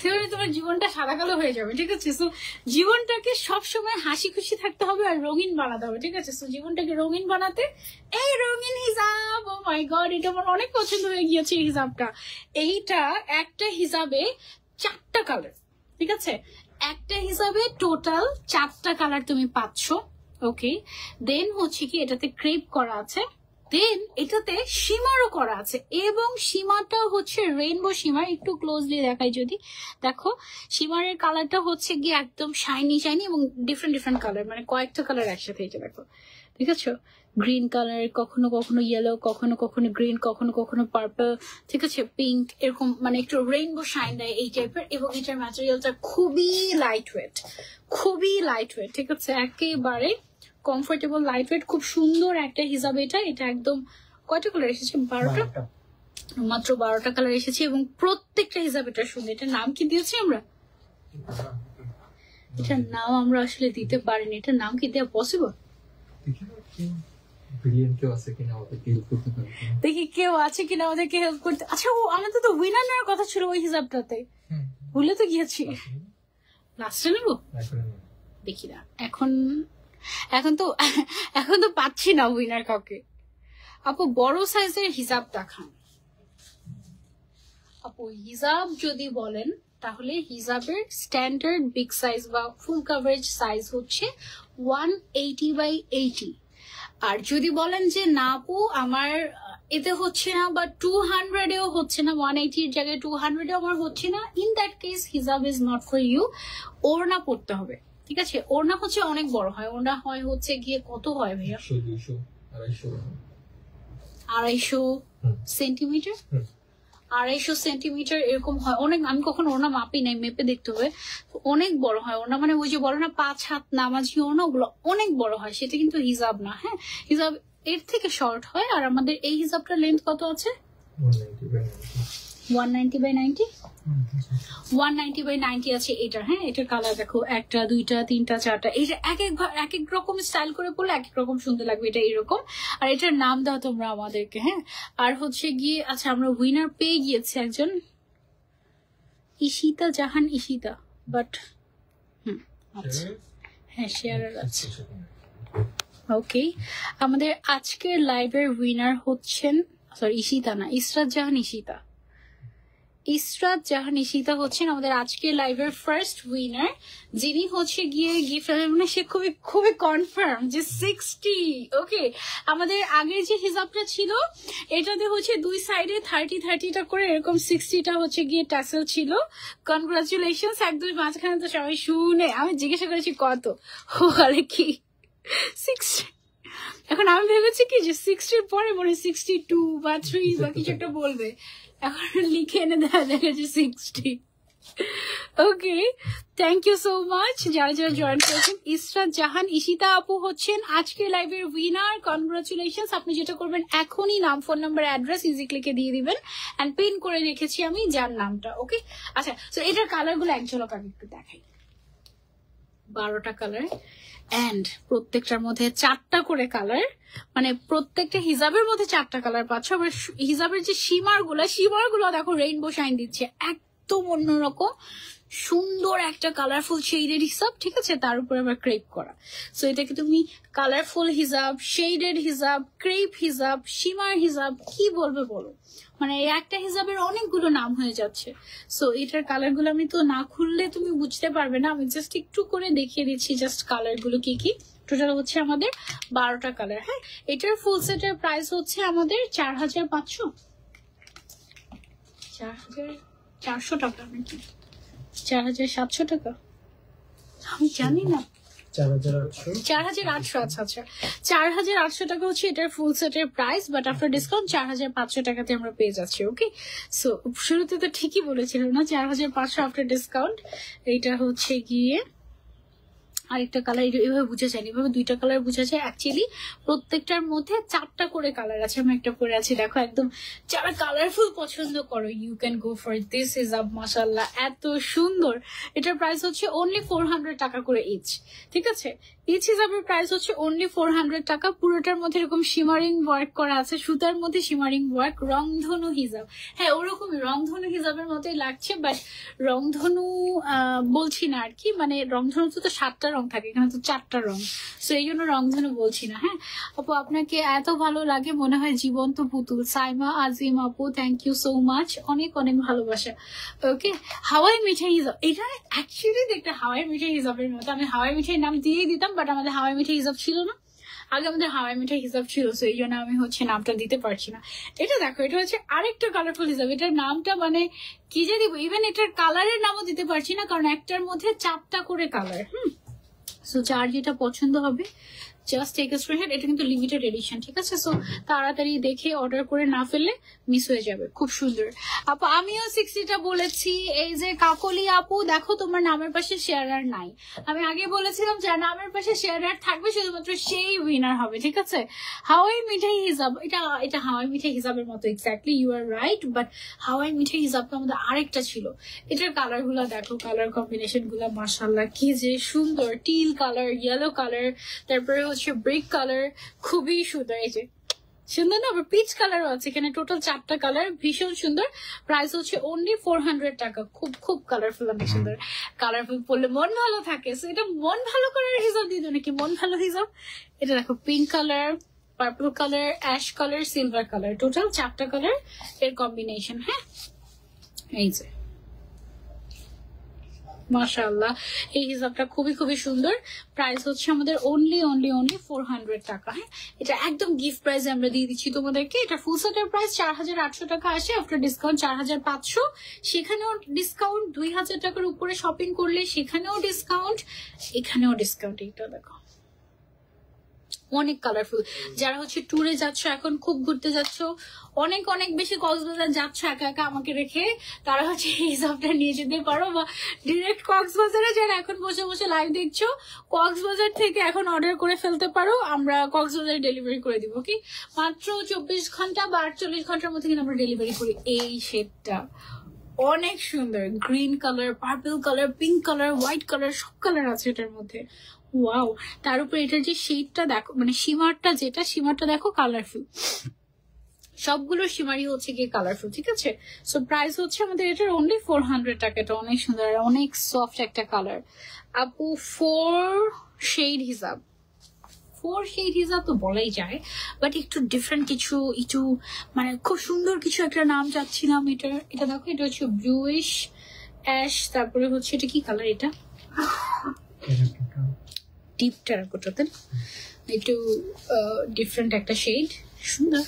তাহলে তোমার জীবনটা সাদা কালো হয়ে যাবে। ঠিক আছে, সো জীবনটাকে সবসময় হাসি খুশি থাকতে হবে আর রঙিন বানাতে হবে। ঠিক আছে, সো জীবনটাকে রঙিন বানাতে এই রঙিন হিজাব, ও মাই গড, এটা আমার অনেক পছন্দ হয়ে গিয়েছে এই হিজাবটা। এইটা একটা হিজাবে 4টা কালার। ঠিক আছে, একটা হিসাবে টোটাল 4টা কালার তুমি পাচ্ছ। ওকে, দেন হচ্ছে কি এটাতে ক্রেপ করা আছে, দেন এটাতে সীমারও করা আছে, এবং সীমাটা হচ্ছে রেইনবো সীমার। একটু ক্লোজলি দেখাই যদি, দেখো সীমারের কালারটা হচ্ছে গিয়ে একদম শাইনি এবং ডিফারেন্ট কালার, মানে কয়েকটা কালার একসাথে। এটা দেখো, ঠিক আছে, গ্রিন কালার, কখনো কখনো ইয়েলো, কখনো কখনো গ্রিন, কখনো কখনো পার্পল, ঠিক আছে, পিঙ্ক, এরকম মানে একটু রেইনবো শাইন দেয় এই টাইপের। এবং এটার ম্যাটেরিয়ালটা খুবই লাইট ওয়েট, ঠিক আছে, একেবারে কমফোর্টেবল লাইট ওয়েট, খুব সুন্দর একটা হিসাব। এটা একদম কয়টা কালার এসেছে? 12টা, মাত্র 12টা কালার এসেছে, এবং প্রত্যেকটা হিসাব এটা সুন্দর। এটার নাম কি দিয়েছি আমরা? এটার নাম আমরা আসলে দিতে পারিনি, এটার নাম কি দেওয়া পসিবল? দেখি কেউ আছে কিনা আমাদেরকে হেল্প করতে। আচ্ছা, ও আমাদের তো উইনার নেওয়ার কথা ছিল ওই হিসাবটাতে, ভুলে তো গিয়েছি। লাস্টে নেবো, দেখি না, এখন তো পাচ্ছি না উইনার কাউকে। আপু বড় সাইজের হিসাব দেখান। আপু হিজাব যদি বলেন, তাহলে হিজাবের স্ট্যান্ডার্ড বিগ সাইজ বা ফুল কাভারেজ সাইজ হচ্ছে 180x80। আর যদি বলেন যে না আপু আমার এতে হচ্ছে না, বা 200-এও হচ্ছে না, 180-এর জায়গায় 200-এও আমার হচ্ছে না, ইন দ্যাট কেস হিজাব ইজ নট ফর ইউ। ওড়না পড়তে হবে। ঠিক আছে, ওড়না হচ্ছে অনেক বড় হয়, ওড়না হয় হচ্ছে গিয়ে কত হয় ভাইয়া? 250 সেন্টিমিটার, 250 সেন্টিমিটার এরকম হয় অনেক। আমি কখনো ওড়না মাপি নাই, মেপে দেখতে হবে। অনেক বড় হয় ওড়না, মানে ওই যে বলো না 5 হাত নামাজি ওড়না, ওগুলো অনেক বড় হয়। সেটা কিন্তু হিজাব না। হ্যাঁ, হিজাব এর থেকে শর্ট হয়। আর আমাদের এই হিজাবটার লেন্থ কত আছে? 190x90 190x90 আছে এটার। হ্যাঁ, এটার কালার দেখো, 1টা 2টা 3টা 4টা। এটা এক এক রকম স্টাইল করে পড়লে এক এক রকম সুন্দর লাগবে। এটা এরকম। আর এটার নাম দাও তোমরা আমাদেরকে। হ্যাঁ, আর হচ্ছে গিয়ে আচ্ছা, আমরা উইনার পেয়ে গিয়েছি একজন, ঈশিতা জাহান, ঈশিতা, বাট আচ্ছা, হ্যাঁ শেয়ারার আছে। ওকে, আমাদের আজকের লাইভের উইনার হচ্ছেন, সরি ঈশিতা না, ইসরাত জাহান ঈশিতা। ইসরাত জাহান ঈশিতা হচ্ছেন আমাদের আজকের লাইভের ফার্স্ট উইনার, যিনি হচ্ছে গিয়ে গিফট, মানে সে খুবই কনফার্ম যে 60। ওকে, আমাদের আগের যে হিসাবটা ছিল এটাতে হচ্ছে দুই সাইডে 30টা করে, এরকম 60টা হচ্ছে গিয়ে ট্যাসেল ছিল। কনগ্রাচুলেশনস। একদম মাঝখানে তো সবাই শুনে আমি জিজ্ঞাসা করেছি কত, বলে কি 60। এখন আমি ভেবেছি কি যে 60-এর পরে মনে 62 বা 3 বা কিছু একটা বলবে, এখন লিখে এনে দেখা যাচ্ছে 60। ওকে, থ্যাংক ইউ সো মাচ যারা জয়েন করেছেন। ইসরাত জাহান ঈশিতা আপু হচ্ছেন আজকের লাইভের উইনার। কনগ্রাচুলেশনস। আপনি যেটা করবেন এখনই নাম, ফোন নাম্বার, অ্যাড্রেস ইজি ক্লিকে দিয়ে দিবেন, এন্ড পিন করে রেখেছি আমি যার নামটা। ওকে, আচ্ছা, তো এটার কালার গুলো এক ঝলক আমি একটু দেখাই। 12টা কালার এন্ড প্রত্যেকটার মধ্যে 4টা করে কালার, মানে প্রত্যেকটা হিজাবের মধ্যে 4টা কালার পাচ্ছ। আবার হিজাবের যে সীমারগুলো দেখো রেইনবো শাইন দিচ্ছে, একদম অন্যরকম সুন্দর একটা কালারফুল শেডেড হিজাব, ঠিক আছে, তার উপরে আবার ক্রেপ করা। সো এটাকে তুমি কালারফুল হিজাব, শেডেড হিজাব, ক্রেপ হিজাব, সীমার হিজাব, কি বলবে বলো, মানে এই একটা হিজাবের অনেকগুলো নাম হয়ে যাচ্ছে। সো এটার কালারগুলো আমি তো না খুললে তুমি বুঝতে পারবে না, আমি জাস্ট একটু করে দেখিয়ে দিচ্ছি জাস্ট কালারগুলো কি কি। টোটাল হচ্ছে আমাদের 12টা কালার। হ্যাঁ, এটার ফুল সেটের প্রাইস হচ্ছে আমাদের 4500, 4400 টাকা নাকি 4700 টাকা, আমি জানি না, 4800। আচ্ছা আচ্ছা, 4800 টাকা হচ্ছে এটার ফুল সেটের প্রাইস, বাট আফটার ডিসকাউন্ট 4500 টাকাতে আমরা পেয়ে যাচ্ছি। ওকে, সো শুরুতে তো ঠিকই বলেছিল না, 4500 আফটার ডিসকাউন্ট। এইটা হচ্ছে গিয়ে আরেকটা কালার, এভাবে বুঝা যায়, এভাবে 2টা কালার বুঝা যায়। অ্যাকচুয়ালি প্রত্যেকটার মধ্যে 4টা করে কালার আছে। আমি একটা পরে আছি, দেখো, একদম যারা কালারফুল পছন্দ করো you can go for this হিজাব। মাশাআল্লাহ, এত সুন্দর। এটার প্রাইস হচ্ছে অনলি 400 টাকা করে ইচ, ঠিক আছে। ইচ হিজাবের প্রাইস হচ্ছে অনলি 400 টাকা। পুরোটার মধ্যে এরকম শিমারিং ওয়ার্ক করা আছে, সুতার মধ্যে শিমারিং ওয়ার্ক, রংধনু হিজাব। হ্যাঁ, ওরকমই রংধনু হিজাবের মতোই লাগছে, বাট রংধনু বলছি না আর কি, মানে রংধনু তো 7টা রং থাকে, এখানে তো 4টা রং, সো এই জন্য রংধনু বলছি না। হ্যাঁ আপু, আপনাকে এত ভালো লাগে, মনে হয় জীবন্ত পুতুল। সাইমা আজিম আপু, থ্যাংক ইউ সো মাচ, অনেক অনেক ভালোবাসা। ওকে, হাওয়াই মিঠাই হিজাব, এটা অ্যাকচুয়ালি দেখতে হাওয়াই মিঠাই হিজাবের মতো। আমি হাওয়াই মিঠাই নাম দিয়েই দিতাম, বাট আমাদের হাওয়াই মিঠাই হিজাব ছিল না, আগে আমাদের হাওয়াই মিঠাই হিসাব ছিল, সো এই জন্য আমি হচ্ছে নামটা দিতে পারছি না। এটা দেখো, এটা হচ্ছে আরেকটা কালারফুল হিসাব। এটার নামটা মানে কি যে দিব, ইভেন এটার কালারের নামও দিতে পারছি না, কারণ একটার মধ্যে 4টা করে কালার। সো যার যেটা পছন্দ হবে জাস্ট টেক আ স্ক্রিনশট। এটা কিন্তু লিমিটেড এডিশন, ঠিক আছে, সো তাড়াতাড়ি দেখে অর্ডার করে না ফেললে মিস হয়ে যাবে। খুব সুন্দর আপু, আমিও 60টা বলেছি। এই যে কাকলি আপু, দেখো তোমার নামের পাশে শেয়ারার নাই। আমি আগে বলেছিলাম যে নামের পাশে শেয়ারার থাকবে, শুধুমাত্র সেই উইনার হবে, ঠিক আছে। হাওয়াই মিঠাই হিসাব, এটা হাওয়াই মিঠাই হিসাবের মতো, exactly, you are right, but হাওয়াই মিঠাই হিসাব তো আমাদের আরেকটা ছিল। এটার কালার গুলা দেখো, কালার কম্বিনেশন গুলা মাশাআল্লাহ কি যে সুন্দর। টিল কালার, ইয়েলো কালার, তারপরে হচ্ছে ব্রিক কালার, খুবই সুন্দর। এই যে সুন্দর না, আবার পিচ কালারও আছে এখানে। টোটাল 4টা কালার, ভীষণ সুন্দর। প্রাইস হচ্ছে অনলি 400 টাকা। খুব খুব কালারফুল, অনেক সুন্দর। কালারফুল পড়লে মন ভালো থাকে, সো এটা মন ভালো করার হিসাব দিয়ে নাকি মন ভালো হিসাব। এটা দেখো, pink colour, purple colour, ash colour, silver colour, total 4টা কালার এর কম্বিনেশন। হ্যাঁ, এই যে মাশাআল্লাহ, এই হিসাবটা খুবই খুবই সুন্দর। প্রাইস হচ্ছে আমাদের অনলি 400 টাকা। হ্যাঁ, এটা একদম গিফট প্রাইস আমরা দিয়ে দিচ্ছি তোমাদেরকে। এটা ফুল সেটের প্রাইস 4800 টাকা আসে, আফটার ডিসকাউন্ট 4500। সেখানেও ডিসকাউন্ট, 2000 টাকার উপরে শপিং করলে সেখানেও ডিসকাউন্ট, এখানেও ডিসকাউন্ট। এটা দেখো, অনেক কালারফুল। যারা হচ্ছে ট্যুরে যাচ্ছ, এখন খুব ঘুরতে যাচ্ছ, অনেক অনেক বেশি কক্সবাজার যাচ্ছ একা একা আমাকে রেখে, তারা হচ্ছে এই হিসাবটা নিয়ে যেতে পারো। বা ডিরেক্ট কক্সবাজারে যারা এখন বসে বসে লাইভ দেখছো, কক্সবাজার থেকে এখন অর্ডার করে ফেলতে পারো, আমরা কক্সবাজারে ডেলিভারি করে দিব। কি মাত্র 24 ঘন্টা বা 48 ঘন্টার মধ্যে কিন্তু আমরা ডেলিভারি করি। এই শেডটা অনেক সুন্দর, green colour, purple colour, pink colour, white colour, সব কালার আছে এটার মধ্যে। ওয়াও, তার উপরে এটার যে শেডটা দেখো, মানে সীমারটা দেখো কালারফুল, সবগুলো সীমারই হচ্ছে গিয়ে কালারফুল, ঠিক আছে। সো প্রাইস হচ্ছে আমাদের এটার অনলি 400 টাকা। এটা অনেক সুন্দর, অনেক সফট একটা কালার। আপু 4 শেড হিসাব, 4 শেড হিসাব তো বলাই যায়, বাট একটু ডিফারেন্ট কিছু, একটু মানে খুব সুন্দর কিছু একটা নাম চাচ্ছিলাম। এটা দেখো, এটা হচ্ছে ব্লুইশ অ্যাশ, তারপরে হচ্ছে এটা কি কালার, এটা ডিপ টেরাকোটাতে একটু ডিফারেন্ট একটা শেড, সুন্দর।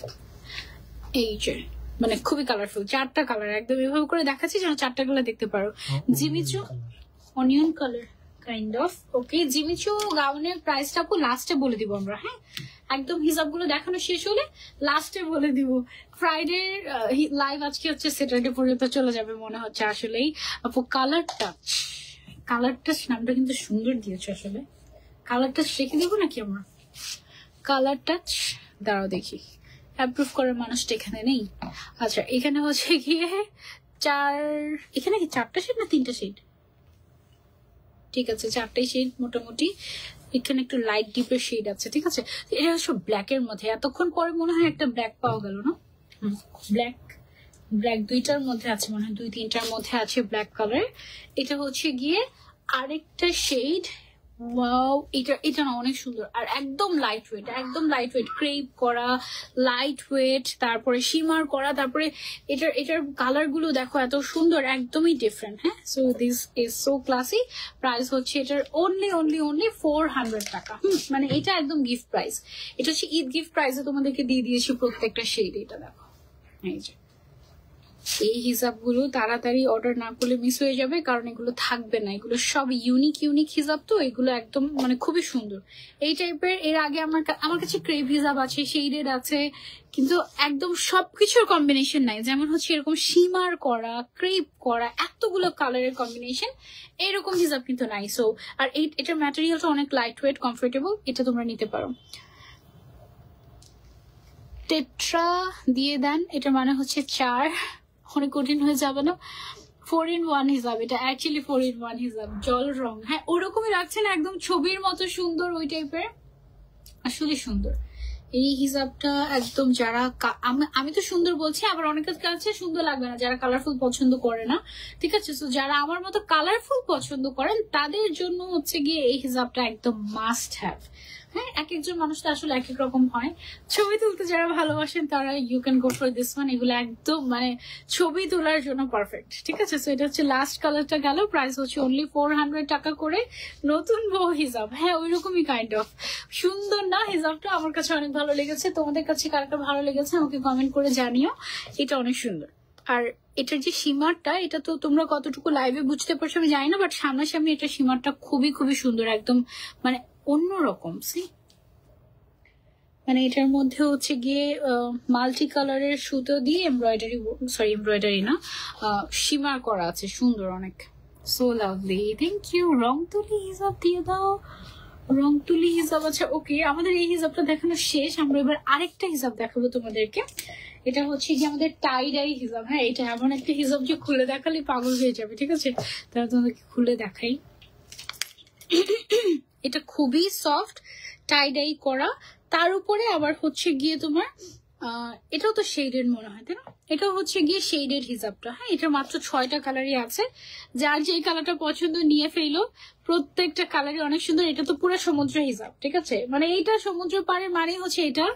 এই যে মানে খুবই কালারফুল, 4টা কালার একদম এভাবে করে দেখাচ্ছি যেন 4টা কালার দেখতে পারো। Jimmy Choo onion colour kind of. Okay, Jimmy Choo গাউনের প্রাইসটা আপু লাস্টে বলে দিব আমরা। হ্যাঁ, একদম হিসাবগুলো দেখানো শেষ হলে লাস্টে বলে দিব। ফ্রাইডে লাইভ আজকে হচ্ছে স্যাটারডে পর্যন্ত চলে যাবে মনে হচ্ছে। আসলেই আপু কালার টাচ নামটা কিন্তু সুন্দর দিয়েছে। আসলে কালার টাচ রেখে দেবো নাকি আমরা? কালার টাচ দাঁড়াও দেখি, অ্যাপ্রুভ করার মানুষটা এখানে নেই। আচ্ছা, এখানে হচ্ছে গিয়ে এখানে কি 4টা শেড না 3টা শেড? ঠিক আছে, 4টাই শেড মোটামুটি। এখানে একটু লাইট ডিপের শেড আছে, ঠিক আছে। এটা হচ্ছে ব্ল্যাকের মধ্যে, এতক্ষণ পরে মনে হয় একটা ব্ল্যাক পাওয়া গেল না? ব্ল্যাক ব্ল্যাক 2টার মধ্যে আছে মনে হয়, 2-3টার মধ্যে আছে ব্ল্যাক কালার। এটা হচ্ছে গিয়ে আরেকটা শেড। ওয়াও, এটা না অনেক সুন্দর আর একদম লাইট ওয়েট, একদম লাইট ওয়েট, ক্রেপ করা, লাইট ওয়েট, তারপরে শিমার করা, তারপরে এটার কালার গুলো দেখো এত সুন্দর, একদমই ডিফারেন্ট। হ্যাঁ, so this is so classy. Price হচ্ছে এটার অনলি 400 টাকা। মানে এটা একদম গিফট প্রাইস। এটা হচ্ছে ঈদ গিফট প্রাইসে তোমাদেরকে দিয়ে দিয়েছি প্রত্যেকটা শেড। এটা দেখো, এই যে এই হিসাবগুলো তাড়াতাড়ি অর্ডার না করলে মিস হয়ে যাবে, কারণ এগুলো থাকবে না। এগুলো সব ইউনিক হিসাব, তো এগুলো একদম মানে খুবই সুন্দর এই টাইপের। এর আগে আমার কাছে ক্রেপ হিসাব আছে, শেডেড আছে, কিন্তু একদম সবকিছুর কম্বিনেশন নাই। যেমন হচ্ছে এরকম শিমার করা, ক্রেপ করা, এতগুলো কালারের কম্বিনেশন, এরকম হিসাব কিন্তু নাই। সো আর এটার ম্যাটেরিয়ালটা অনেক লাইট ওয়েট, কমফোর্টেবল। এটা তোমরা নিতে পারো। টেট্রা দিয়ে দেন, এটা মানে হচ্ছে 4, অনেক কঠিন হয়ে যাবে না? 4-in-1 হিসাব, এটা অ্যাকচুয়ালি 4-in-1 হিসাব। জল রং, হ্যাঁ ওরকমই লাগছে না? একদম ছবির মতো সুন্দর, ওই টাইপের, আসলে সুন্দর এই হিসাবটা। একদম যারা আমি তো সুন্দর বলছি, আবার অনেকের কাছে সুন্দর লাগবে না যারা কালারফুল পছন্দ করে না, ঠিক আছে। তো যারা আমার মতো কালারফুল পছন্দ করেন তাদের জন্য হচ্ছে গিয়ে এই হিসাবটা একদম মাস্ট হ্যাভ। হ্যাঁ, এক একজন মানুষ তো আসলে এক এক রকম হয়। ছবি তুলতে যারা ভালোবাসেন তারা you can go for this one. এগুলো একদম মানে ছবি তোলার জন্য পারফেক্ট, ঠিক আছে। সো এটা হচ্ছে লাস্ট কালারটা গেল। প্রাইস হচ্ছে অনলি 400 টাকা করে। নতুন বউ হিসাব, হ্যাঁ ওইরকমই কাইন্ড অফ। সুন্দর না হিসাবটা? আমার কাছে অনেক ভালো লেগেছে। তোমাদের কাছে কারটা ভালো লেগেছে আমাকে কমেন্ট করে জানিও। এটা অনেক সুন্দর। আর এটার যে সীমারটা, এটা তো তোমরা কতটুকু লাইভে বুঝতে পারছো আমি জানি না, বাট সামনাসামনি এটা সীমারটা খুবই সুন্দর, একদম মানে অন্যরকম। মানে এটার মধ্যে হচ্ছে গিয়ে মাল্টি কালারের সুতো দিয়ে এমব্রয়ডারি না, শিমার করা আছে, সুন্দর অনেক। So lovely, thank you. রং তুলি হিসাব দিয়ে দাও, রং তুলি হিসাব। আচ্ছা ওকে, আমাদের এই হিসাবটা দেখানো শেষ। আমরা এবার আরেকটা হিসাব দেখাবো তোমাদেরকে। এটা হচ্ছে কি আমাদের টাই ডাই হিসাব। হ্যাঁ, এটা এমন একটা হিসাব যে খুলে দেখালে পাগল হয়ে যাবে, ঠিক আছে। তাহলে তোমাদেরকে খুলে দেখাই। এটা খুবই সফট, টাই ডাই করা, তার উপরে আবার হচ্ছে গিয়ে তোমার এটাও তো শেডেড মনে হয়, তাই না? এটাও হচ্ছে গিয়ে শেডেড হিসাবটা। হ্যাঁ, এটা মাত্র 6টা কালারই আছে। যার যে কালারটা পছন্দ নিয়ে ফেলো, প্রত্যেকটা কালারই অনেক সুন্দর। এটা তো পুরো সমুদ্র হিসাব, ঠিক আছে। মানে এইটা সমুদ্র পাড়ের মানে হচ্ছে এটা।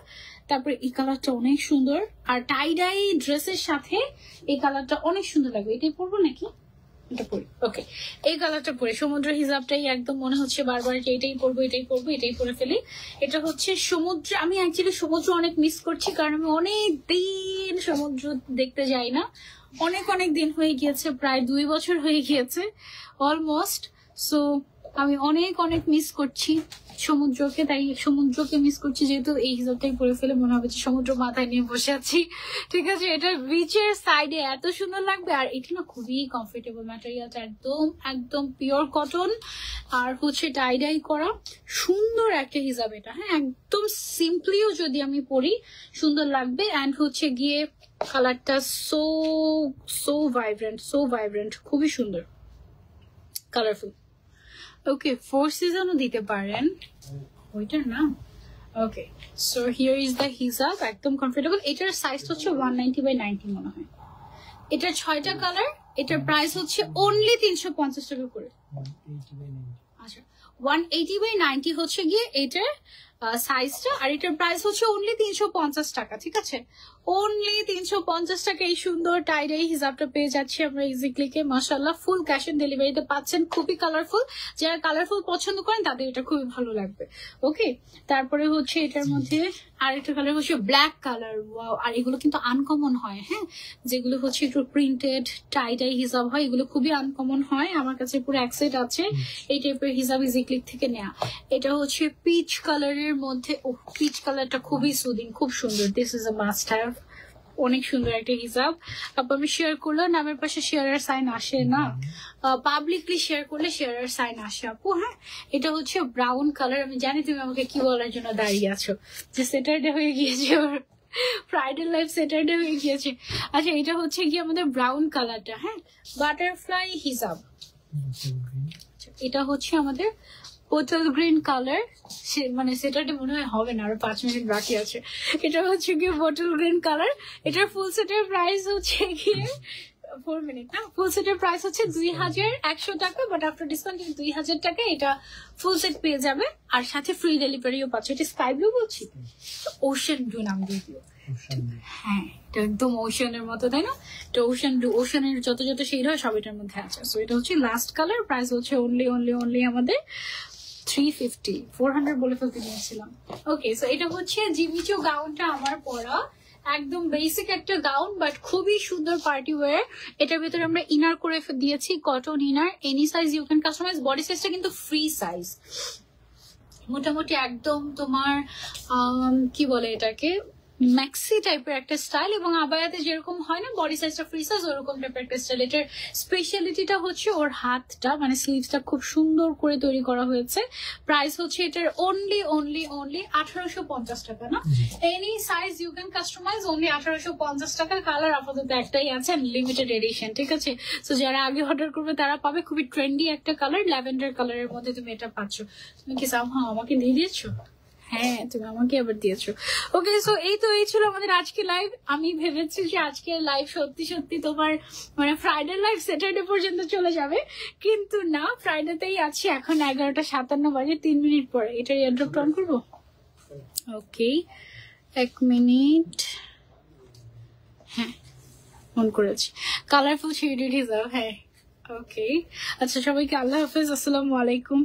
তারপরে এই কালারটা অনেক সুন্দর, আর টাই ডাই ড্রেসের সাথে এই কালারটা অনেক সুন্দর লাগবে। এটাই পরবো নাকি? এটা পরি, ওকে। এই কালারটা পরে সমুদ্র হিসাবটাই একদম মনে হচ্ছে বারবার যে এটাই পরবো, এটাই পরে ফেলি। এটা হচ্ছে সমুদ্র। আমি অ্যাকচুয়ালি সমুদ্র অনেক মিস করছি, কারণ আমি অনেক দিন সমুদ্র দেখতে যাই না। অনেক দিন হয়ে গিয়েছে, প্রায় 2 বছর হয়ে গিয়েছে অলমোস্ট। সো আমি অনেক মিস করছি সমুদ্রকে, তাই সমুদ্রকে মিস করছি। যেহেতু এই হিসাবটাই পরে ফেলে মনে হবে যে সমুদ্র মাথায় নিয়ে বসে আছি, ঠিক আছে। এটা বিচের সাইডে এত সুন্দর লাগবে। আর এটা না খুবই কমফোর্টেবল, ম্যাটেরিয়ালটা একদম পিওর কটন, আর হচ্ছে টাই ডাই করা, সুন্দর একটা হিসাব এটা। হ্যাঁ, একদম সিম্পলিও যদি আমি পরি সুন্দর লাগবে। অ্যান্ড হচ্ছে গিয়ে কালারটা সো ভাইব্রেন্ট, খুবই সুন্দর, কালারফুল। ওকে, 4 সিজনও দিতে পারেন, ওইটার না। ওকে, সো হিয়ার ইজ দ্য হিজাব, একদম কমফোর্টেবল। এটার সাইজ হচ্ছে 190/90 মনে হয়। এটার 6টা কালার। এটার প্রাইস হচ্ছে অনলি 350 টাকা করে। আচ্ছা, 180/90 হচ্ছে গিয়ে এটার সাইজটা, আর এটার প্রাইস হচ্ছে অনলি 350 টাকা, ঠিক আছে। অনলি 350 টাকা এই সুন্দর টাইডাই হিসাবটা পেয়ে যাচ্ছি আমরা ইজিক্লিকে। মাশাআল্লাহ, ফুল ক্যাশ অন ডেলিভারিতে পাচ্ছেন। খুবই কালারফুল, যারা কালারফুল পছন্দ করেন তাদের এটা খুবই ভালো লাগবে। ওকে, তারপরে হচ্ছে এটার মধ্যে আরেকটা কালার হচ্ছে ব্ল্যাক কালার। ওয়াও, আর এগুলো কিন্তু আনকমন হয়। হ্যাঁ, যেগুলো হচ্ছে একটু প্রিন্টেড টাইডাই হিসাব হয়, এগুলো খুবই আনকমন হয়। আমার কাছে পুরো এক সেট আছে এই টাইপের হিসাব, ইজিক্লিক থেকে নেওয়া। এটা হচ্ছে পিচ কালারের মধ্যে। ও, পিচ কালারটা খুবই সুদিং, খুব সুন্দর। This is a must have, অনেক সুন্দর একটা হিসাব। আপু আমি শেয়ার করলে নামের পাশে শেয়ারের সাইন আসে না, পাবলিকলি শেয়ার করলে শেয়ারের সাইন আসে আপু। হ্যাঁ, এটা হচ্ছে ব্রাউন কালার। আমি জানি তুমি আমাকে কি বলার জন্য দাঁড়িয়ে আছো, যে স্যাটারডে হয়ে গিয়েছে, ফ্রাইডে লাইভ স্যাটারডে হয়ে গিয়েছে। আচ্ছা, এটা হচ্ছে কি আমাদের ব্রাউন কালারটা। হ্যাঁ, বাটারফ্লাই হিসাব। এটা হচ্ছে আমাদের বোটল গ্রিন কালার, মানে সেটাতে মনে হয় হবে না, আরো 5 মিনিট বাকি আছে। এটা হচ্ছে গিয়ে বোটল গ্রিন কালার। এটার ফুল সেটের প্রাইস হচ্ছে গিয়ে 4 মিনিট না, ফুল সেটের প্রাইস হচ্ছে 2100 টাকা, বাট আফটার ডিসকাউন্ট 2000 টাকা এটা ফুল সেট পেয়ে যাবে, আর সাথে ফ্রি ডেলিভারিও পাচ্ছে। এটা স্কাই ব্লু বলছি, ওশান ব্লু নাম দিয়ে দিও। হ্যাঁ, এটা একদম ওশানের মতো, তাই না? তো ওশান ব্লু, ওশানের যত যত শেড হয় সব এটার মধ্যে আছে। সো এটা হচ্ছে লাস্ট কালার, প্রাইস হচ্ছে অনলি আমাদের 350, 400 বলে ফেলতে নিয়েছিলাম। ওকে, সো এটা হচ্ছে জিমিচু গাউনটা আমার পরা, একদম বেসিক একটা গাউন বাট খুবই সুন্দর পার্টি ওয়্যার। এটার ভিতরে আমরা ইনার করে দিয়েছি, cotton inner, any size you can customise. Body সাইজটা কিন্তু ফ্রি সাইজ, মোটামুটি একদম তোমার কি বলে এটাকে, ম্যাক্সি টাইপের একটা স্টাইল, এবং আবায়াতে যেরকম হয় না বডি সাইজটা ফ্রি সাইজ, ওরকম টাইপের একটা স্টাইল। এটার স্পেশালিটিটা হচ্ছে ওর হাতটা, মানে স্লিভসটা খুব সুন্দর করে তৈরি করা হয়েছে। প্রাইস হচ্ছে এটার অনলি 1850 টাকা, না? Any size you can customise, only 1850 টাকা। কালার আপাতত একটাই আছে, লিমিটেড এডিশন, ঠিক আছে? তো যারা আগে অর্ডার করবে তারা পাবে। খুবই ট্রেন্ডি একটা কালার, ল্যাভেন্ডার কালারের মধ্যে তুমি এটা পাচ্ছ। তুমি কি সামহাও আমাকে দিয়ে দিয়েছো? হ্যাঁ, তুমি আমাকে আবার দিয়েছো। ওকে, সো এই ছিল আমাদের আজকে লাইভ। আমি ভেবেছি যে আজকের লাইভ সত্যি তোমার মানে ফ্রাইডে লাইভ স্যাটারডে পর্যন্ত চলে যাবে, কিন্তু না, ফ্রাইডেতেই আছি। এখন 11:57 বাজে, 3 মিনিট পরে এটার এয়ারড্রপ অন করবো। Okay, 1 minute. হ্যাঁ, অন করেছি। Colourful shade design. হ্যাঁ, ওকে, আচ্ছা, সবাইকে আল্লাহ হাফেজ, আসসালামু আলাইকুম।